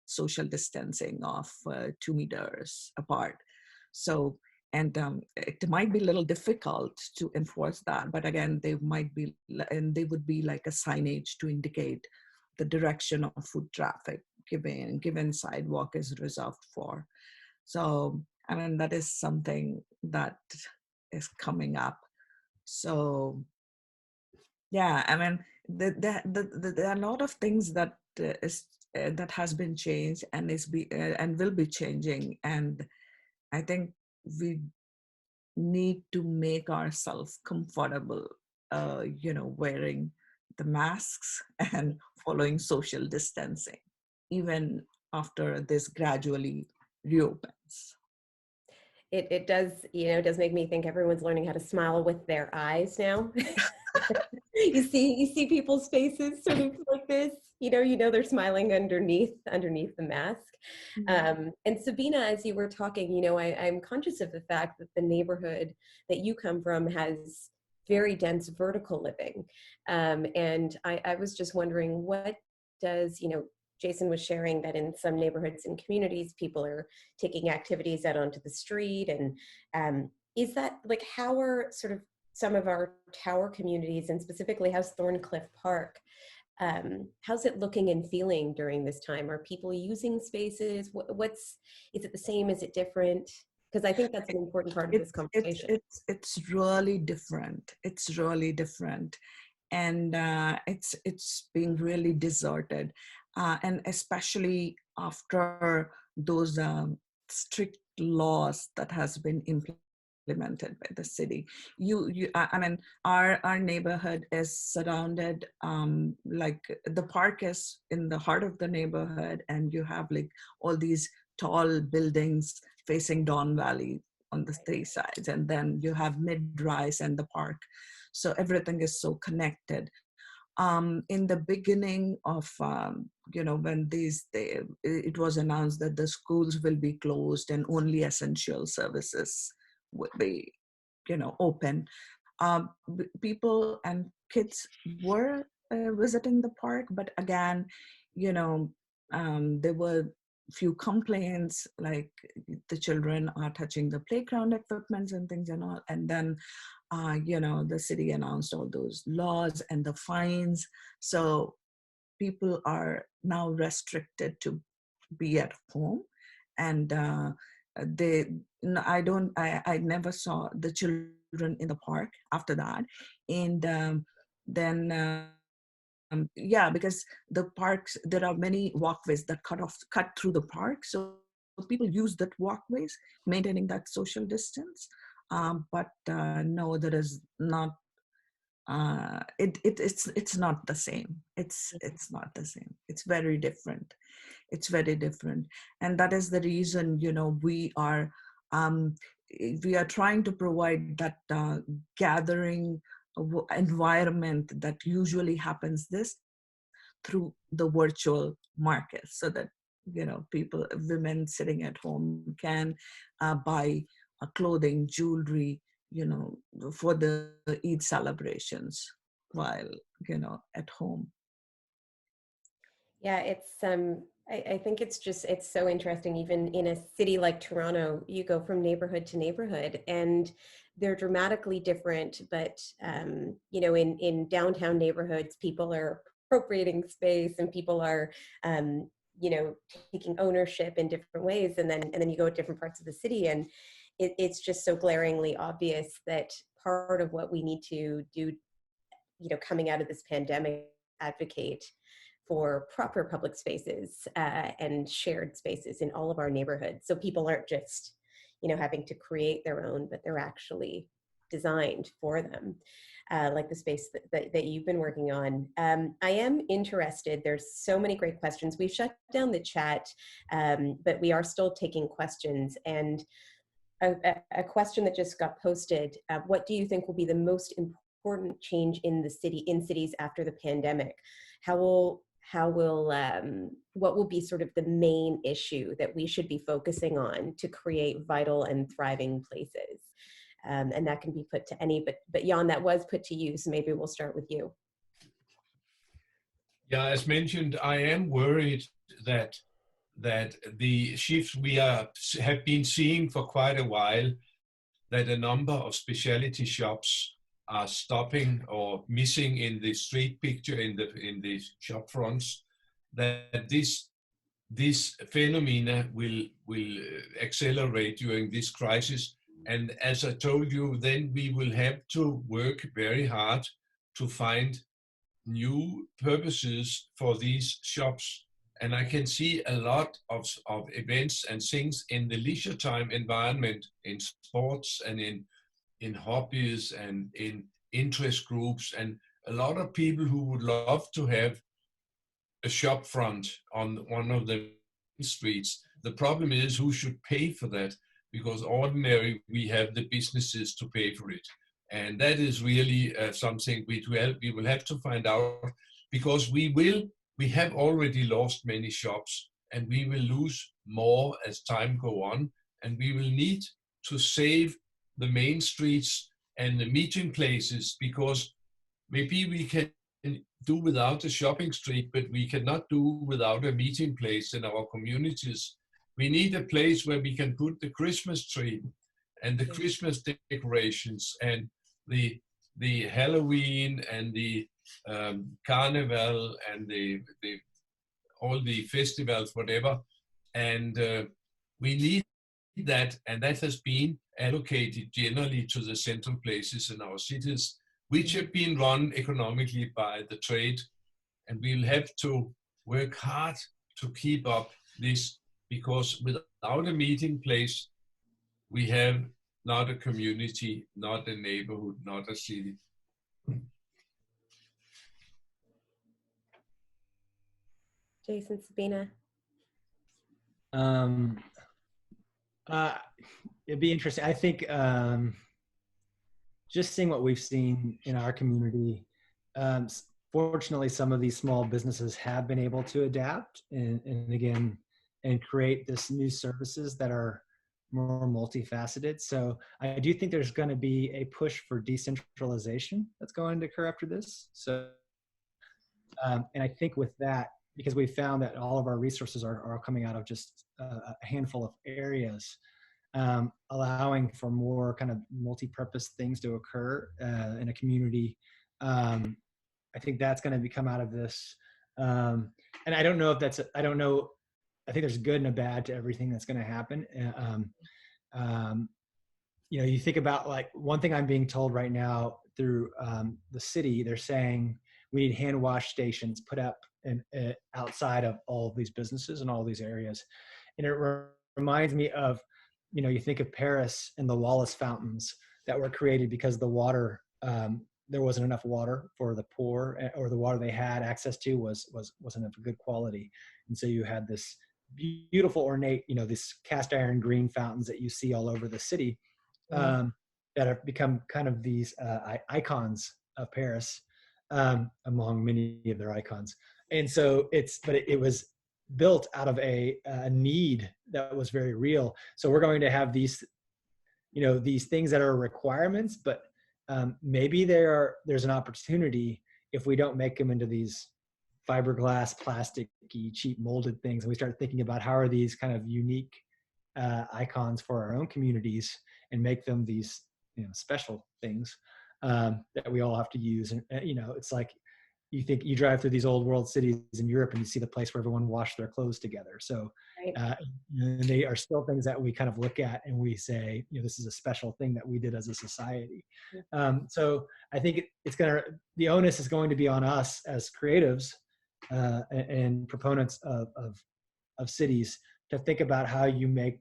social distancing of 2 meters apart. So, and it might be a little difficult to enforce that, but again, they would be like a signage to indicate the direction of foot traffic given sidewalk is reserved for. So, I mean, that is something that is coming up. So, yeah, I mean, there are a lot of things that that has been changed and and will be changing, and I think we need to make ourselves comfortable, wearing the masks and following social distancing, even after this gradually reopens. It does, it does make me think everyone's learning how to smile with their eyes now. You see people's faces sort of like this, they're smiling underneath the mask. Mm-hmm. And Sabina, as you were talking, I'm conscious of the fact that the neighborhood that you come from has very dense vertical living. And I was just wondering, what does, Jason was sharing that in some neighborhoods and communities, people are taking activities out onto the street. And is that like, how are sort of some of our tower communities, and specifically how's Thorncliffe Park, how's it looking and feeling during this time? Are people using spaces? Is it the same? Is it different? Because I think that's an important part of this conversation. It's really different. It's really different. And it's being really deserted. And especially after those strict laws that has been implemented by the city. I mean, our neighborhood is surrounded, like the park is in the heart of the neighborhood, and you have like all these tall buildings facing Don Valley on the 3 sides, and then you have mid-rise and the park. So everything is so connected. In the beginning of, when it was announced that the schools will be closed and only essential services would be, open, people and kids were visiting the park. But again, there were few complaints, like the children are touching the playground equipment and things and all. And then the city announced all those laws and the fines. So people are now restricted to be at home. And they, no, I never saw the children in the park after that. And then yeah, because the parks, there are many walkways that cut through the park, so people use that walkways, maintaining that social distance. But no, there is not. It's not the same. It's not the same. It's very different. It's very different, and that is the reason, you know, we are trying to provide that gathering environment that usually happens this through the virtual market, so that, you know, people, women sitting at home can buy clothing, jewelry, you know, for the Eid celebrations while, you know, at home. Yeah, it's I think it's just, it's so interesting. Even in a city like Toronto, you go from neighborhood to neighborhood and they're dramatically different. But you know, in downtown neighborhoods, people are appropriating space and people are you know, taking ownership in different ways. And then you go at different parts of the city, and it's just so glaringly obvious that part of what we need to do, you know, coming out of this pandemic, advocate for proper public spaces and shared spaces in all of our neighborhoods. So people aren't just, you know, having to create their own, but they're actually designed for them, like the space that you've been working on. I am interested, there's so many great questions. We've shut down the chat, but we are still taking questions. And a question that just got posted, what do you think will be the most important change in the city, in cities after the pandemic? What will be sort of the main issue that we should be focusing on to create vital and thriving places? And that can be put to any, but Jan, that was put to you, so maybe we'll start with you. Yeah, as mentioned, I am worried that the shifts we have been seeing for quite a while, that a number of specialty shops are stopping or missing in the street picture, in the shop fronts, that this phenomena will accelerate during this crisis. And as I told you, then we will have to work very hard to find new purposes for these shops. And I can see a lot of events and things in the leisure time environment, in sports and in hobbies and in interest groups, and a lot of people who would love to have a shop front on one of the streets. The problem is who should pay for that, because ordinarily we have the businesses to pay for it. And that is really something we will have to find out, because we have already lost many shops, and we will lose more as time go on, and we will need to save the main streets and the meeting places, because maybe we can do without a shopping street, but we cannot do without a meeting place in our communities. We need a place where we can put the Christmas tree and the Christmas decorations and the Halloween and the Carnival and all the festivals, whatever. And we need that, and that has been allocated generally to the central places in our cities, which have been run economically by the trade. And we'll have to work hard to keep up this, because without a meeting place, we have not a community, not a neighborhood, not a city. Jason, Sabina. It'd be interesting. I think just seeing what we've seen in our community, fortunately, some of these small businesses have been able to adapt and create this new services that are more multifaceted. So I do think there's going to be a push for decentralization that's going to occur after this. So, and I think with that, because we found that all of our resources are coming out of just a handful of areas, allowing for more kind of multi-purpose things to occur in a community. I think that's going to come out of this. And I don't know if I don't know I think there's good and a bad to everything that's going to happen. You know, you think about like one thing I'm being told right now through the city, they're saying we need hand wash stations put up outside of all of these businesses and all these areas. And it reminds me of, you know, you think of Paris and the Wallace fountains that were created because the water, there wasn't enough water for the poor, or the water they had access to wasn't of good quality. And so you had this beautiful ornate, you know, this cast iron green fountains that you see all over the city, that have become kind of these icons of Paris, among many of their icons. And so it was built out of a need that was very real. So we're going to have these, you know, these things that are requirements, but maybe there's an opportunity if we don't make them into these fiberglass, plasticky, cheap molded things, and we start thinking about how are these kind of unique icons for our own communities and make them these, you know, special things that we all have to use. And you know, it's like you drive through these old world cities in Europe and you see the place where everyone washed their clothes together. So and they are still things that we kind of look at and we say, you know, this is a special thing that we did as a society. So I think the onus is going to be on us as creatives and proponents of cities to think about how you make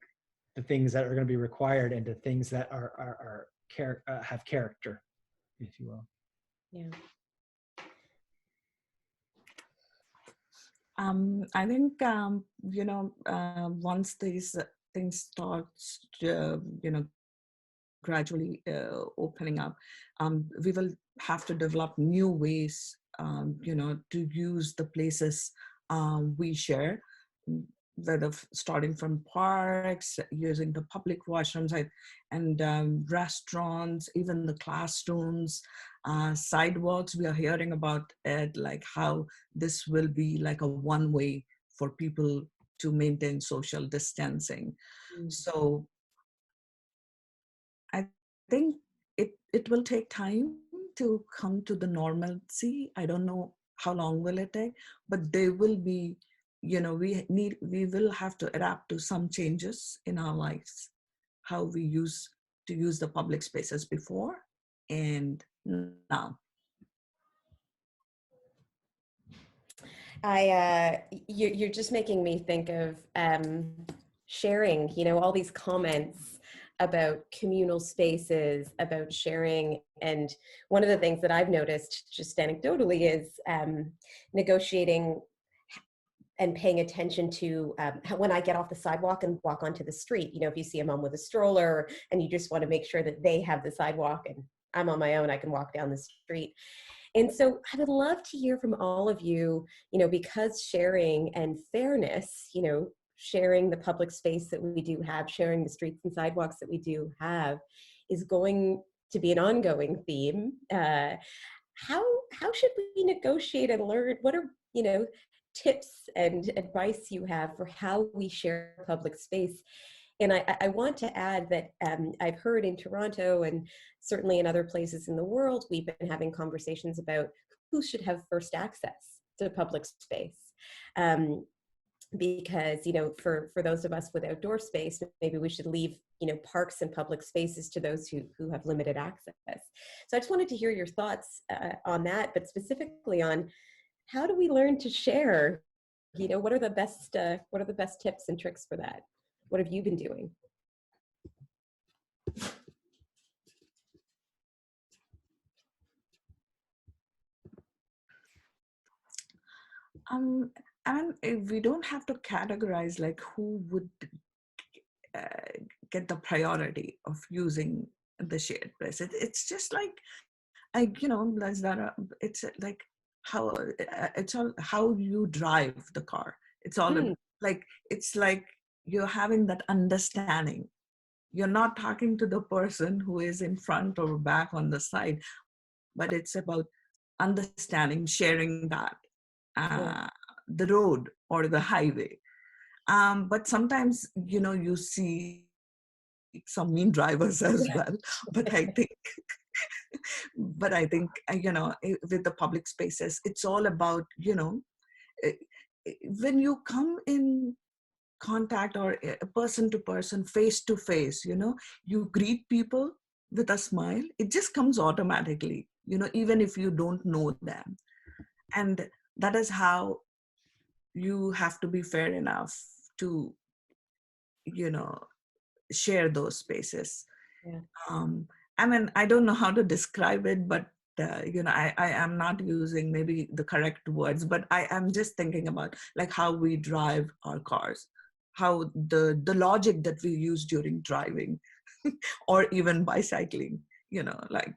the things that are going to be required into things that have character, if you will. Yeah. I think, you know, once these things start, you know, gradually opening up, we will have to develop new ways, you know, to use the places we share, whether starting from parks, using the public washrooms, and restaurants, even the classrooms, sidewalks. We are hearing about it, like how this will be like a one way for people to maintain social distancing. So I think it will take time to come to the normalcy. I don't know how long will it take, but there will be, you know, we will have to adapt to some changes in our lives, how we used to use the public spaces before and now. You're just making me think of sharing, you know, all these comments about communal spaces, about sharing. And one of the things that I've noticed just anecdotally is negotiating and paying attention to when I get off the sidewalk and walk onto the street. You know, if you see a mom with a stroller and you just want to make sure that they have the sidewalk and I'm on my own, I can walk down the street. And so I would love to hear from all of you, you know, because sharing and fairness, you know, sharing the public space that we do have, sharing the streets and sidewalks that we do have is going to be an ongoing theme. How should we negotiate and learn? What are, you know, tips and advice you have for how we share public space? And I want to add that I've heard in Toronto and certainly in other places in the world, we've been having conversations about who should have first access to public space. Because, you know, for those of us with outdoor space, maybe we should leave, you know, parks and public spaces to those who have limited access. So I just wanted to hear your thoughts on that, but specifically on how do we learn to share? You know, what are the best tips and tricks for that? What have you been doing? And we don't have to categorize like who would get the priority of using the shared place. It's just like, you know, Zahra, it's like how it's all how you drive the car. It's all like, it's like you're having that understanding. You're not talking to the person who is in front or back on the side, but it's about understanding, sharing that. The road or the highway. But sometimes, you know, you see some mean drivers as well. But I think, you know, with the public spaces, it's all about, you know, when you come in contact or a person to person, face to face, you know, you greet people with a smile, it just comes automatically, you know, even if you don't know them. And that is how you have to be fair enough to, you know, share those spaces. Yeah. I mean, I don't know how to describe it, but you know, I am not using maybe the correct words, but I am just thinking about like how we drive our cars, how the logic that we use during driving or even bicycling, you know, like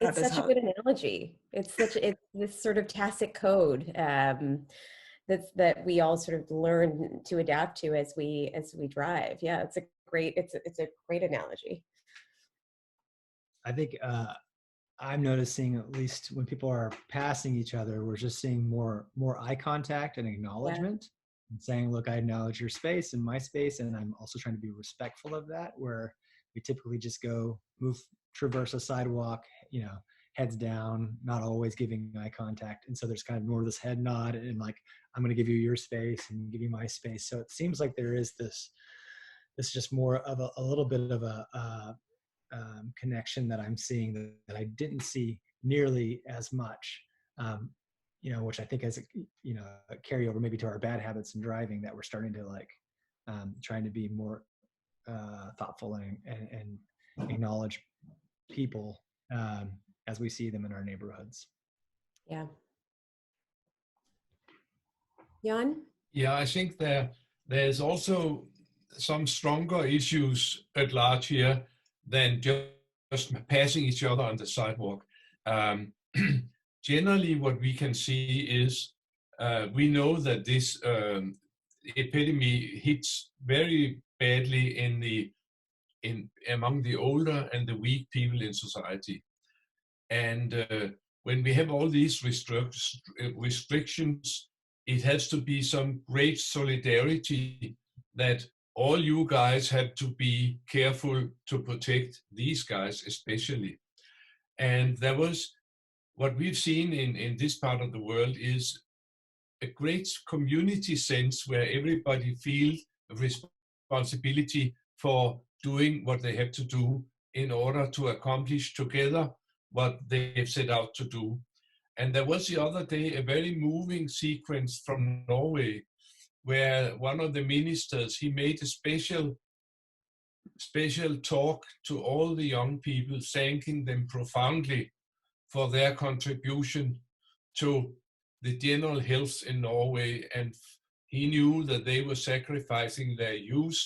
that It's is such a how. good analogy. It's this sort of tacit code that we all sort of learn to adapt to as we drive. Yeah, it's a great analogy. I think I'm noticing, at least when people are passing each other, we're just seeing more eye contact and acknowledgement, and saying, look, I acknowledge your space and my space, and I'm also trying to be respectful of that, where we typically just traverse a sidewalk, you know, heads down, not always giving eye contact. And so there's kind of more of this head nod and like, I'm going to give you your space and give you my space. So it seems like there is this just more of a little bit of a connection that I'm seeing that I didn't see nearly as much, you know, which I think has, you know, a carryover maybe to our bad habits in driving, that we're starting to like trying to be more thoughtful and acknowledge people as we see them in our neighborhoods. Yeah. Jan? Yeah, I think there's also some stronger issues at large here than just passing each other on the sidewalk. Generally, what we can see is we know that this epidemic hits very badly among the older and the weak people in society. And when we have all these restrictions, it has to be some great solidarity that all you guys have to be careful to protect these guys especially. And there was, what we've seen in this part of the world is a great community sense where everybody feels a responsibility for doing what they have to do in order to accomplish together what they've set out to do. And there was the other day a very moving sequence from Norway where one of the ministers, he made a special talk to all the young people, thanking them profoundly for their contribution to the general health in Norway. And he knew that they were sacrificing their youth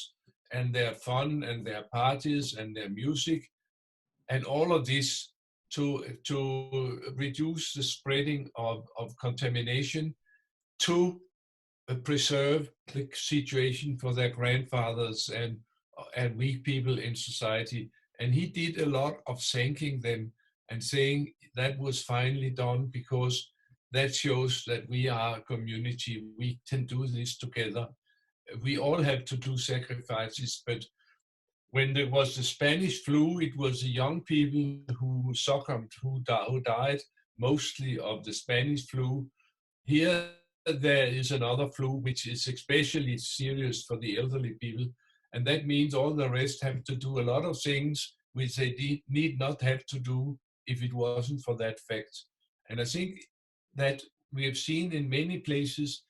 and their fun and their parties and their music and all of this to reduce the spreading of contamination, to preserve the situation for their grandfathers and weak people in society. And he did a lot of thanking them and saying that was finally done because that shows that we are a community. We can do this together. We all have to do sacrifices, but when there was the Spanish flu, it was the young people who succumbed, who died mostly of the Spanish flu. Here, there is another flu, which is especially serious for the elderly people. And that means all the rest have to do a lot of things which they need not have to do if it wasn't for that fact. And I think that we have seen in many places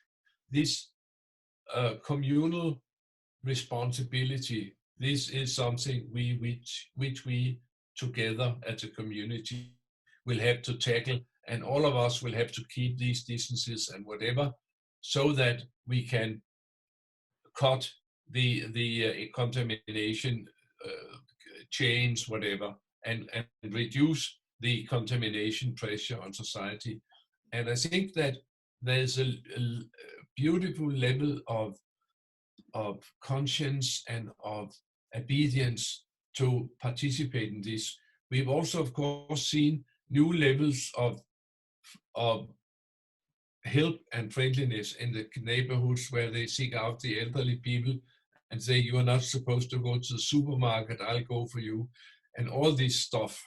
this communal responsibility. This is something which we together as a community will have to tackle, and all of us will have to keep these distances and whatever, so that we can cut the contamination chains, whatever, and reduce the contamination pressure on society. And I think that there's a beautiful level of conscience and of obedience to participate in this. We've also, of course, seen new levels of help and friendliness in the neighborhoods where they seek out the elderly people and say, you are not supposed to go to the supermarket, I'll go for you, and all this stuff,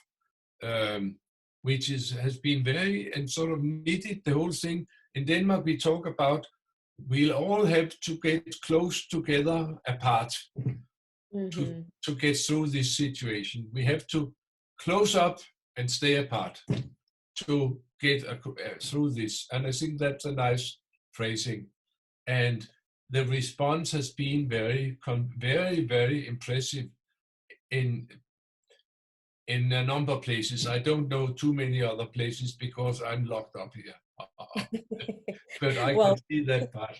which has been very, and sort of knitted the whole thing. In Denmark, we talk about we'll all have to get close together apart Mm-hmm. to get through this situation. We have to close up and stay apart to get through this. And I think that's a nice phrasing. And the response has been very, very impressive in a number of places. I don't know too many other places because I'm locked up here. But I Well, can see that part.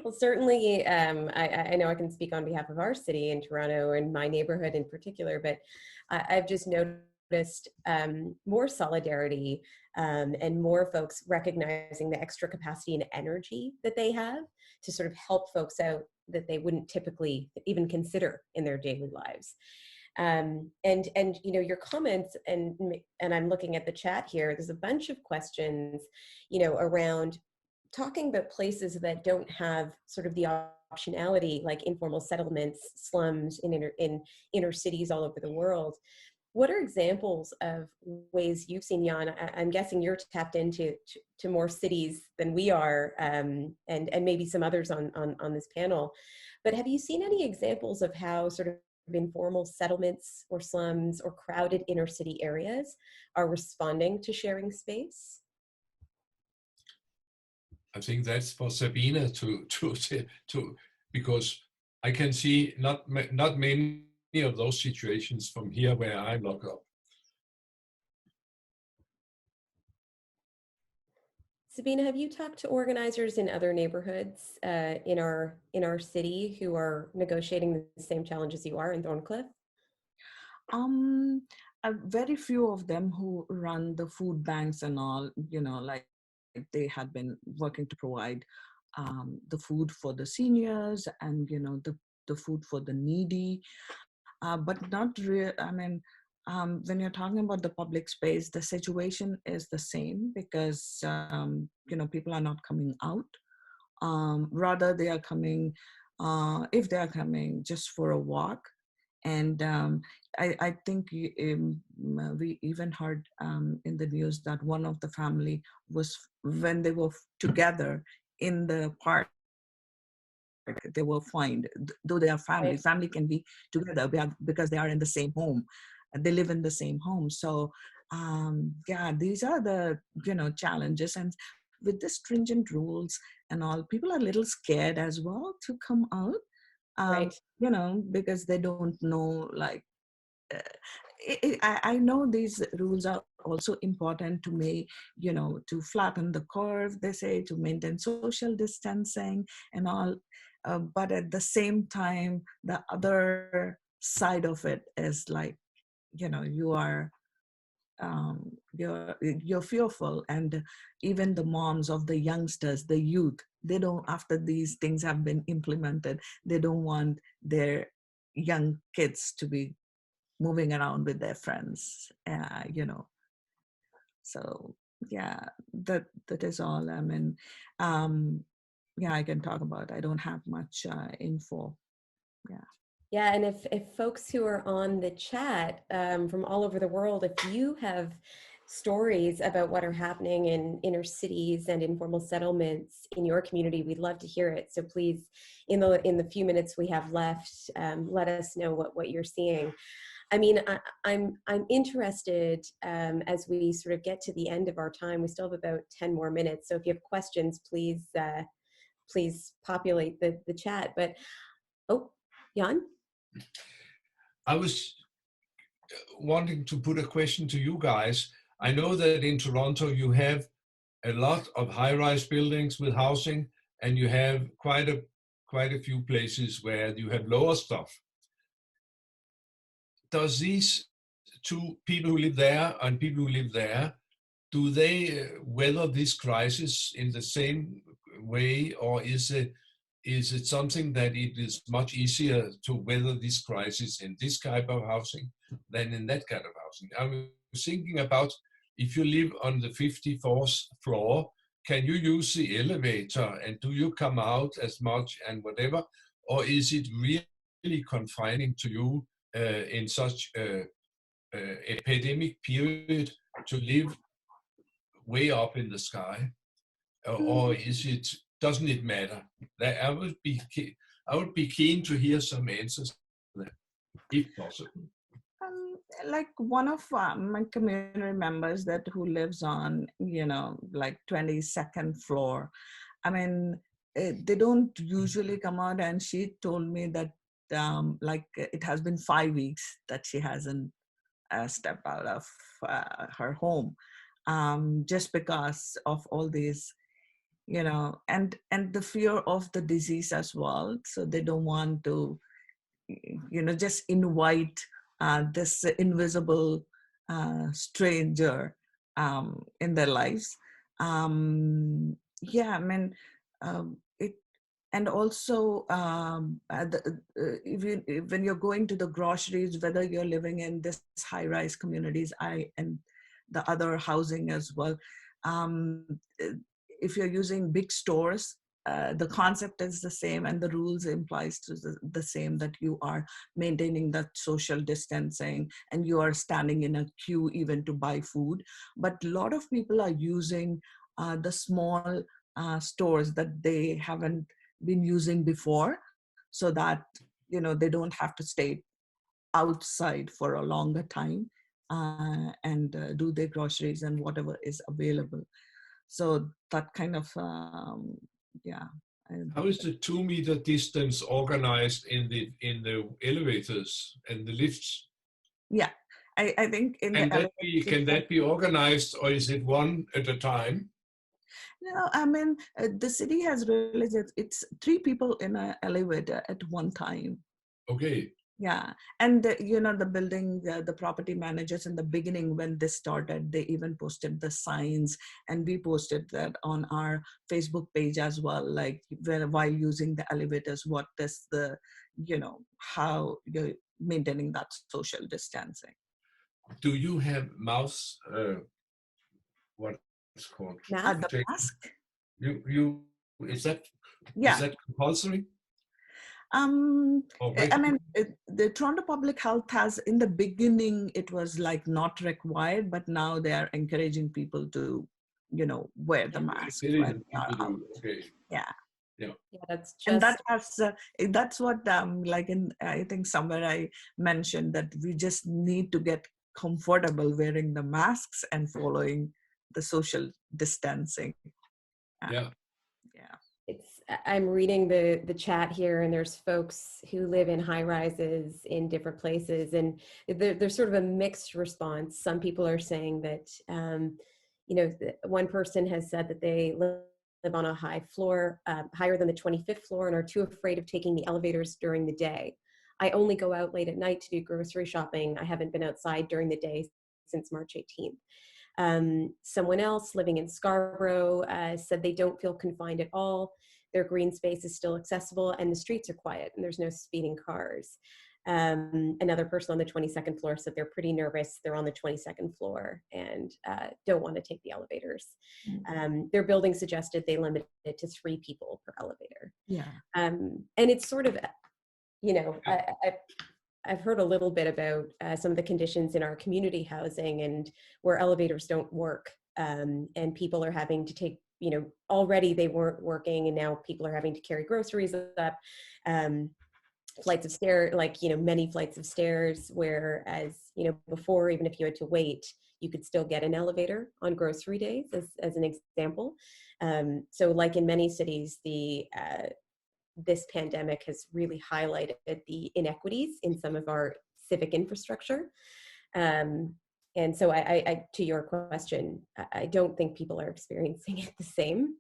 well, certainly, I know I can speak on behalf of our city in Toronto and my neighborhood in particular, but I've just noticed more solidarity and more folks recognizing the extra capacity and energy that they have to sort of help folks out that they wouldn't typically even consider in their daily lives. And you know, your comments, and I'm looking at the chat here, there's a bunch of questions, you know, around talking about places that don't have sort of the optionality, like informal settlements, slums in inner cities all over the world. What are examples of ways you've seen, Jan? I'm guessing you're tapped into to more cities than we are, and maybe some others on this panel. But have you seen any examples of how sort of informal settlements or slums or crowded inner city areas are responding to sharing space? I think that's for Sabina to because I can see not many of those situations from here where I'm locked up. Sabina, have you talked to organizers in other neighborhoods in our city who are negotiating the same challenges you are in Thorncliffe? Very few of them who run the food banks and all, you know, like they had been working to provide the food for the seniors and, you know, the food for the needy, but not real. I mean, when you're talking about the public space, the situation is the same because, you know, people are not coming out. Rather, they are coming, if they are coming just for a walk. And I think we even heard in the news that one of the family was, when they were together in the park, they were fined, though they are family. Right. Family can be together because they are in the same home. They live in the same home. So yeah, these are the, you know, challenges. And with the stringent rules and all, people are a little scared as well to come out. Right. You know, because they don't know, like, I know these rules are also important to make, you know, to flatten the curve, they say, to maintain social distancing and all. But at the same time, the other side of it is like, you know, you're fearful. And even the moms of the youngsters, the youth, they don't, after these things have been implemented, they don't want their young kids to be moving around with their friends, you know. So yeah, that is all. I mean, yeah, I can talk about, I don't have much info. Yeah. Yeah, and if folks who are on the chat from all over the world, if you have stories about what are happening in inner cities and informal settlements in your community, we'd love to hear it. So please, in the few minutes we have left, let us know what you're seeing. I mean, I'm interested as we sort of get to the end of our time. We still have about 10 more minutes. So if you have questions, please please populate the chat. But oh, Jan? I was wanting to put a question to you guys. I know that in Toronto you have a lot of high-rise buildings with housing, and you have quite a few places where you have lower stuff. Does these two people who live there and people who live there, do they weather this crisis in the same way, or is it something that it is much easier to weather this crisis in this type of housing than in that kind of housing? I was thinking about, if you live on the 54th floor, can you use the elevator, and do you come out as much and whatever, or is it really confining to you in such a epidemic period to live way up in the sky? Or is it doesn't it matter? I would be keen to hear some answers to that, if possible. Like one of my community members that who lives on, like 22nd floor. I mean, they don't usually come out, and she told me that like it has been 5 weeks that she hasn't stepped out of her home, just because of all these, and the fear of the disease as well. So they don't want to, just invite this invisible stranger in their lives. Yeah, I mean, it, and also when you're going to the groceries, whether you're living in this high-rise communities, and the other housing as well, if you're using big stores, the concept is the same and the rules implies to the same, that you are maintaining that social distancing and you are standing in a queue even to buy food. But a lot of people are using the small stores that they haven't been using before, so that they don't have to stay outside for a longer time and do their groceries and whatever is available. So that kind of yeah. How is the 2-meter distance organized in the elevators and the lifts? Yeah, I think in the elevators, can that be organized, or is it one at a time? No, I mean, the city has realized it's 3 people in an elevator at one time. Okay. Yeah, and the building, the property managers in the beginning when this started, they even posted the signs, and we posted that on our Facebook page as well, like while using the elevators, what is the, how you're maintaining that social distancing. Do you have mouse, what it's called? Mask? Mask? Is that Yeah. Is that compulsory? I mean, the Toronto Public Health has, in the beginning, it was like not required, but now they are encouraging people to, wear the mask. Okay. Yeah. Yeah. Yeah, that's just. And that's what, I think somewhere I mentioned that we just need to get comfortable wearing the masks and following the social distancing. Yeah. Yeah. I'm reading the chat here, and there's folks who live in high rises in different places, and there's sort of a mixed response. Some people are saying that, one person has said that they live on a high floor, higher than the 25th floor, and are too afraid of taking the elevators during the day. I only go out late at night to do grocery shopping. I haven't been outside during the day since March 18th. Someone else living in Scarborough said they don't feel confined at all. Their green space is still accessible and the streets are quiet and there's no speeding cars. Another person on the 22nd floor said they're pretty nervous. They're on the 22nd floor and don't want to take the elevators. Their building suggested they limit it to 3 people per elevator. Yeah. And it's sort of, I've heard a little bit about some of the conditions in our community housing and where elevators don't work, and people are having to take, already they weren't working and now people are having to carry groceries up, flights of stairs, many flights of stairs, whereas, before, even if you had to wait, you could still get an elevator on grocery days, as an example. So like in many cities, this pandemic has really highlighted the inequities in some of our civic infrastructure. And so I to your question, I don't think people are experiencing it the same.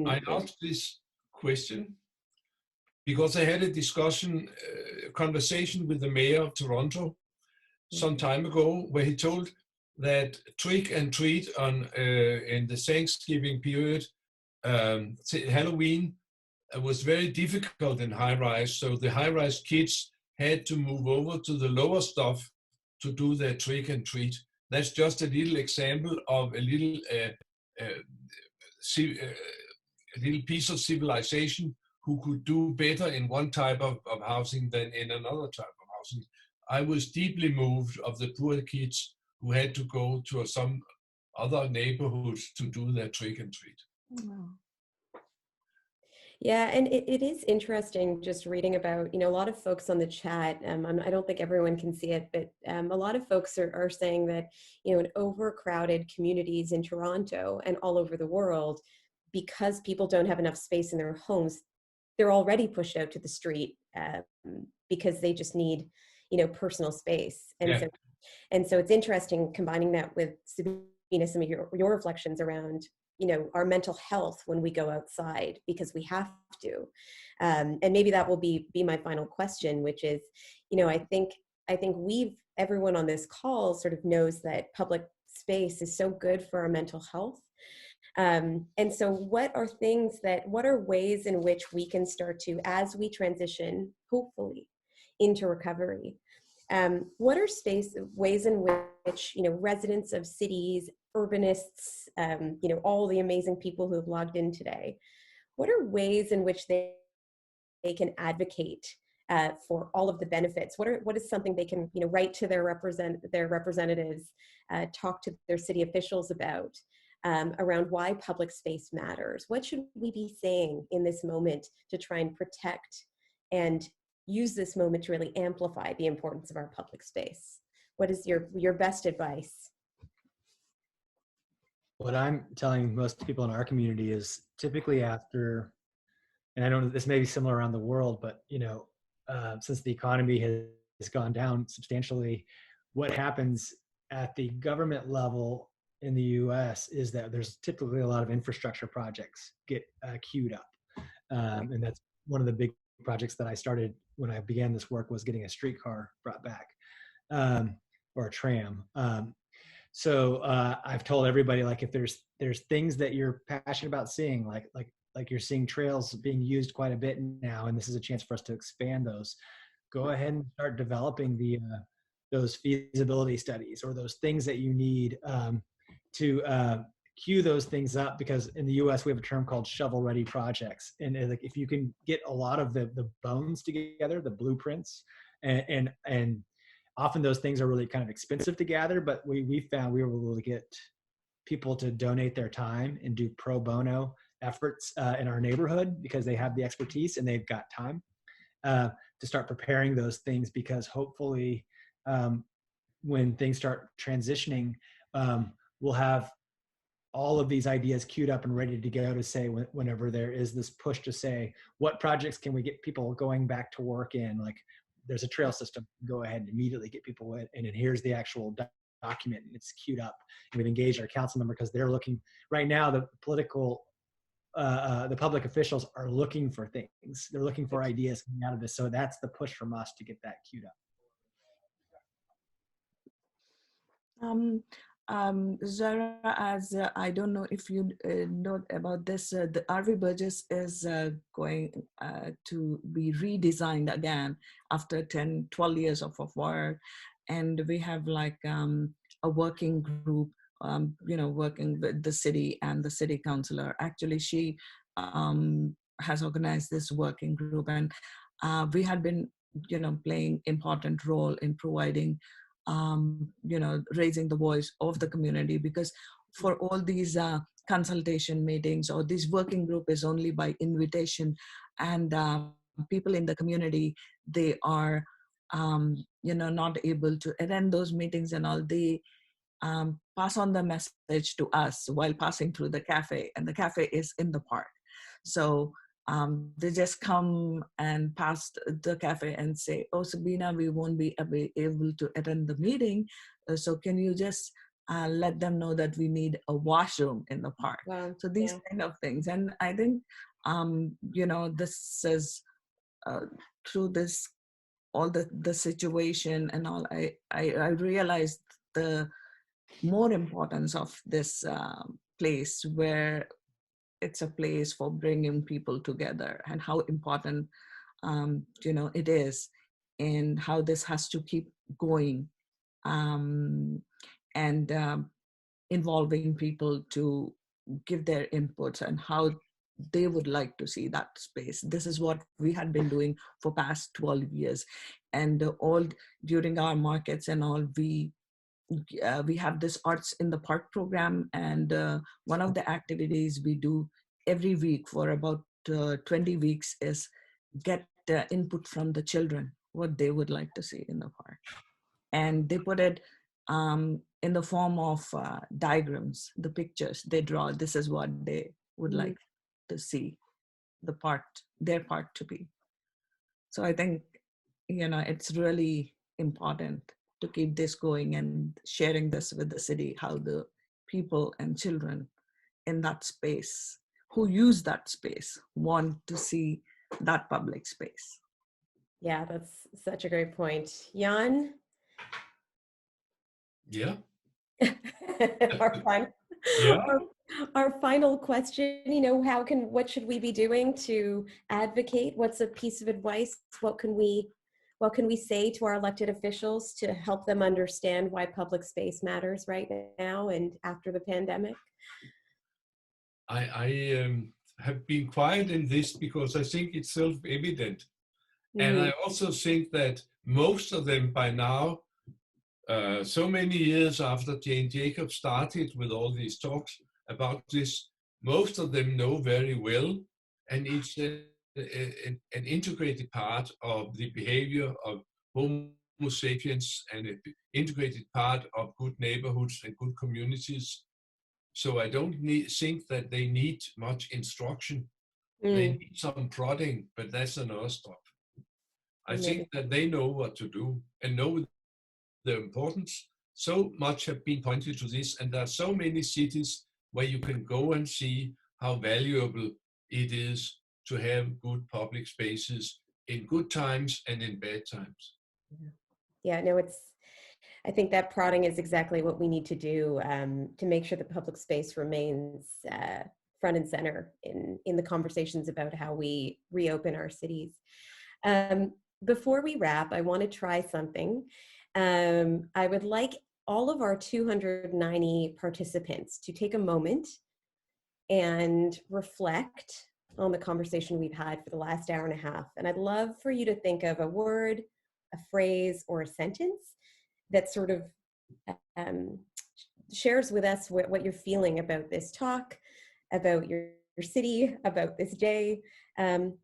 I asked this question because I had a conversation with the mayor of Toronto some time ago, where he told that trick and treat in the Thanksgiving period, Halloween, was very difficult in high-rise, so the high-rise kids had to move over to the lower stuff to do their trick and treat. That's just a little example of a little piece of civilization who could do better in one type of housing than in another type of housing. I was deeply moved of the poor kids who had to go to some other neighborhoods to do their trick and treat. Oh. Yeah, and it is interesting just reading about, a lot of folks on the chat. I don't think everyone can see it, but a lot of folks are saying that, in overcrowded communities in Toronto and all over the world, because people don't have enough space in their homes, they're already pushed out to the street because they just need, personal space. Yeah. And so it's interesting combining that with Sabina, some of your reflections around, our mental health when we go outside, because we have to. And maybe that will be my final question, which is, I think everyone on this call sort of knows that public space is so good for our mental health. And so what are ways in which we can start to, as we transition, hopefully, into recovery, what are ways in which, residents of cities, urbanists, all the amazing people who have logged in today, what are ways in which they can advocate for all of the benefits? What is something they can, write to their representatives, talk to their city officials about, around why public space matters? What should we be saying in this moment to try and protect and use this moment to really amplify the importance of our public space? What is your best advice? What I'm telling most people in our community is typically after, and I know this may be similar around the world, but since the economy has gone down substantially, what happens at the government level in the US is that there's typically a lot of infrastructure projects get queued up. And that's one of the big projects that I started when I began this work, was getting a streetcar brought back, or a tram. So I've told everybody, like, if there's things that you're passionate about seeing, like you're seeing trails being used quite a bit now, and this is a chance for us to expand those, go ahead and start developing those feasibility studies, or those things that you need to queue those things up, because in the US we have a term called shovel ready projects. And like, if you can get a lot of the bones together, the blueprints, and often those things are really kind of expensive to gather, but we found we were able to get people to donate their time and do pro bono efforts in our neighborhood, because they have the expertise and they've got time to start preparing those things, because hopefully when things start transitioning, we'll have all of these ideas queued up and ready to go to say, whenever there is this push to say, what projects can we get people going back to work in? Like, there's a trail system, go ahead and immediately get people in, and here's the actual document, and it's queued up. And we've engaged our council member, because they're looking right now, the public officials are looking for things. They're looking for ideas coming out of this. So that's the push from us to get that queued up. Zahra, as I don't know if you know about this, the RV Burgess is going to be redesigned again after 12 years of work. And we have like a working group, working with the city and the city councillor. Actually, she has organized this working group, and we had been, playing important role in providing raising the voice of the community, because for all these consultation meetings or this working group is only by invitation, and people in the community, they are not able to attend those meetings and all. They pass on the message to us while passing through the cafe, and the cafe is in the park. So they just come and pass the cafe and say, oh, Sabina, we won't be able to attend the meeting. So can you just let them know that we need a washroom in the park? Wow. So these kind of things. And I think, this is through this, all the situation and all, I realized the more importance of this place, where it's a place for bringing people together, and how important it is, and how this has to keep going, and involving people to give their inputs and how they would like to see that space. This is what we had been doing for past 12 years, and all during our markets and all, we have this Arts in the Park program, and one of the activities we do every week for about 20 weeks is get input from the children, what they would like to see in the park. And they put it in the form of diagrams, the pictures they draw. This is what they would like to see their park to be. So I think, it's really important to keep this going and sharing this with the city, how the people and children in that space who use that space want to see that public space. Yeah, that's such a great point. Jan? Yeah. Yeah. Our final question, what should we be doing to advocate? What's a piece of advice? What can we say to our elected officials to help them understand why public space matters right now and after the pandemic? I have been quiet in this because I think it's self-evident. And I also think that most of them by now, so many years after Jane Jacobs started with all these talks about this, most of them know very well, and it's an integrated part of the behavior of Homo sapiens and an integrated part of good neighborhoods and good communities. So I don't think that they need much instruction. They need some prodding, but that's another stuff. I think that they know what to do and know the importance. So much have been pointed to this, and there are so many cities where you can go and see how valuable it is to have good public spaces in good times and in bad times. Yeah, no, I think that prodding is exactly what we need to do to make sure that public space remains front and center in the conversations about how we reopen our cities. Before we wrap, I want to try something. I would like all of our 290 participants to take a moment and reflect on the conversation we've had for the last hour and a half. And I'd love for you to think of a word, a phrase, or a sentence that sort of shares with us what you're feeling about this talk, about your city, about this day,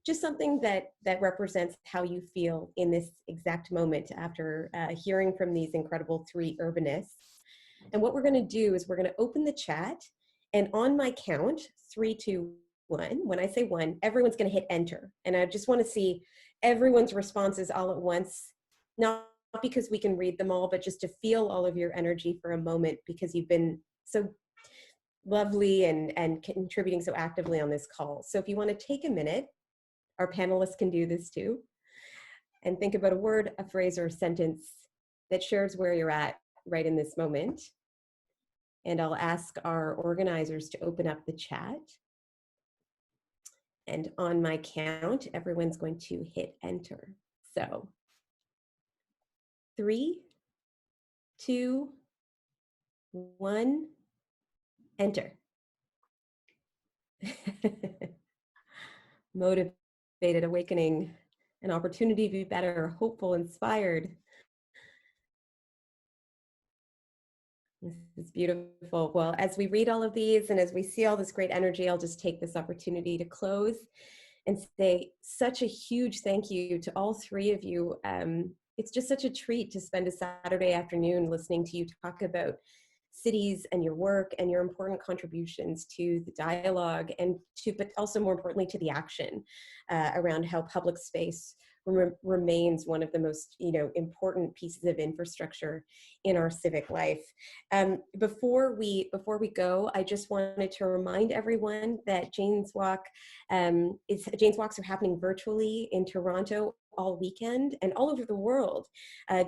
just something that represents how you feel in this exact moment after hearing from these incredible three urbanists. And what we're going to do is we're going to open the chat, and on my count, 3, 2, 1, when I say 1, everyone's going to hit enter. And I just want to see everyone's responses all at once, not because we can read them all, but just to feel all of your energy for a moment, because you've been so lovely and contributing so actively on this call. So if you want to take a minute, our panelists can do this too, and think about a word, a phrase, or a sentence that shares where you're at right in this moment. And I'll ask our organizers to open up the chat. And on my count, everyone's going to hit enter. So 3, 2, 1, enter. Motivated, awakening, an opportunity to be better, hopeful, inspired. This is beautiful. Well, as we read all of these and as we see all this great energy, I'll just take this opportunity to close and say such a huge thank you to all three of you. It's just such a treat to spend a Saturday afternoon listening to you talk about cities and your work and your important contributions to the dialogue and but also more importantly to the action around how public space remains one of the most important pieces of infrastructure in our civic life. Before we go, I just wanted to remind everyone that Jane's Walks are happening virtually in Toronto all weekend and all over the world.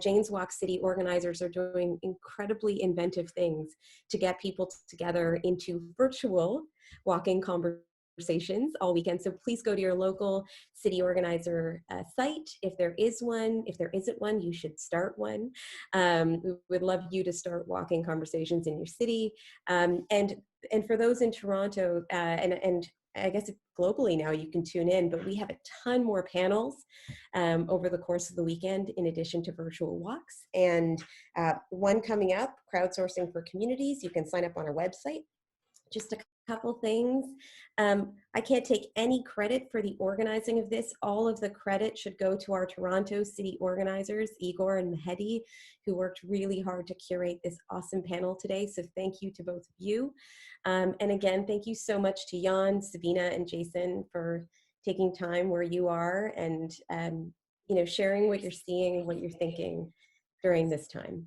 Jane's Walk city organizers are doing incredibly inventive things to get people together into virtual walking conversations all weekend. So please go to your local city organizer site. If there is one, if there isn't one, you should start one. We would love you to start walking conversations in your city. And for those in Toronto, and I guess globally now you can tune in, but we have a ton more panels over the course of the weekend in addition to virtual walks. And one coming up, crowdsourcing for communities. You can sign up on our website. Just a couple things. I can't take any credit for the organizing of this. All of the credit should go to our Toronto city organizers, Igor and Mehdi, who worked really hard to curate this awesome panel today. So thank you to both of you. And again, thank you so much to Jan, Sabina, and Jason for taking time where you are and you know, sharing what you're seeing, what you're thinking during this time.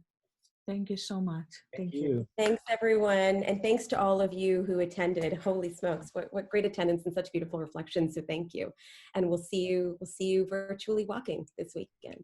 Thank you so much. Thank you. Thanks, everyone. And thanks to all of you who attended. Holy smokes, what great attendance and such beautiful reflections. So thank you. And we'll see you virtually walking this weekend.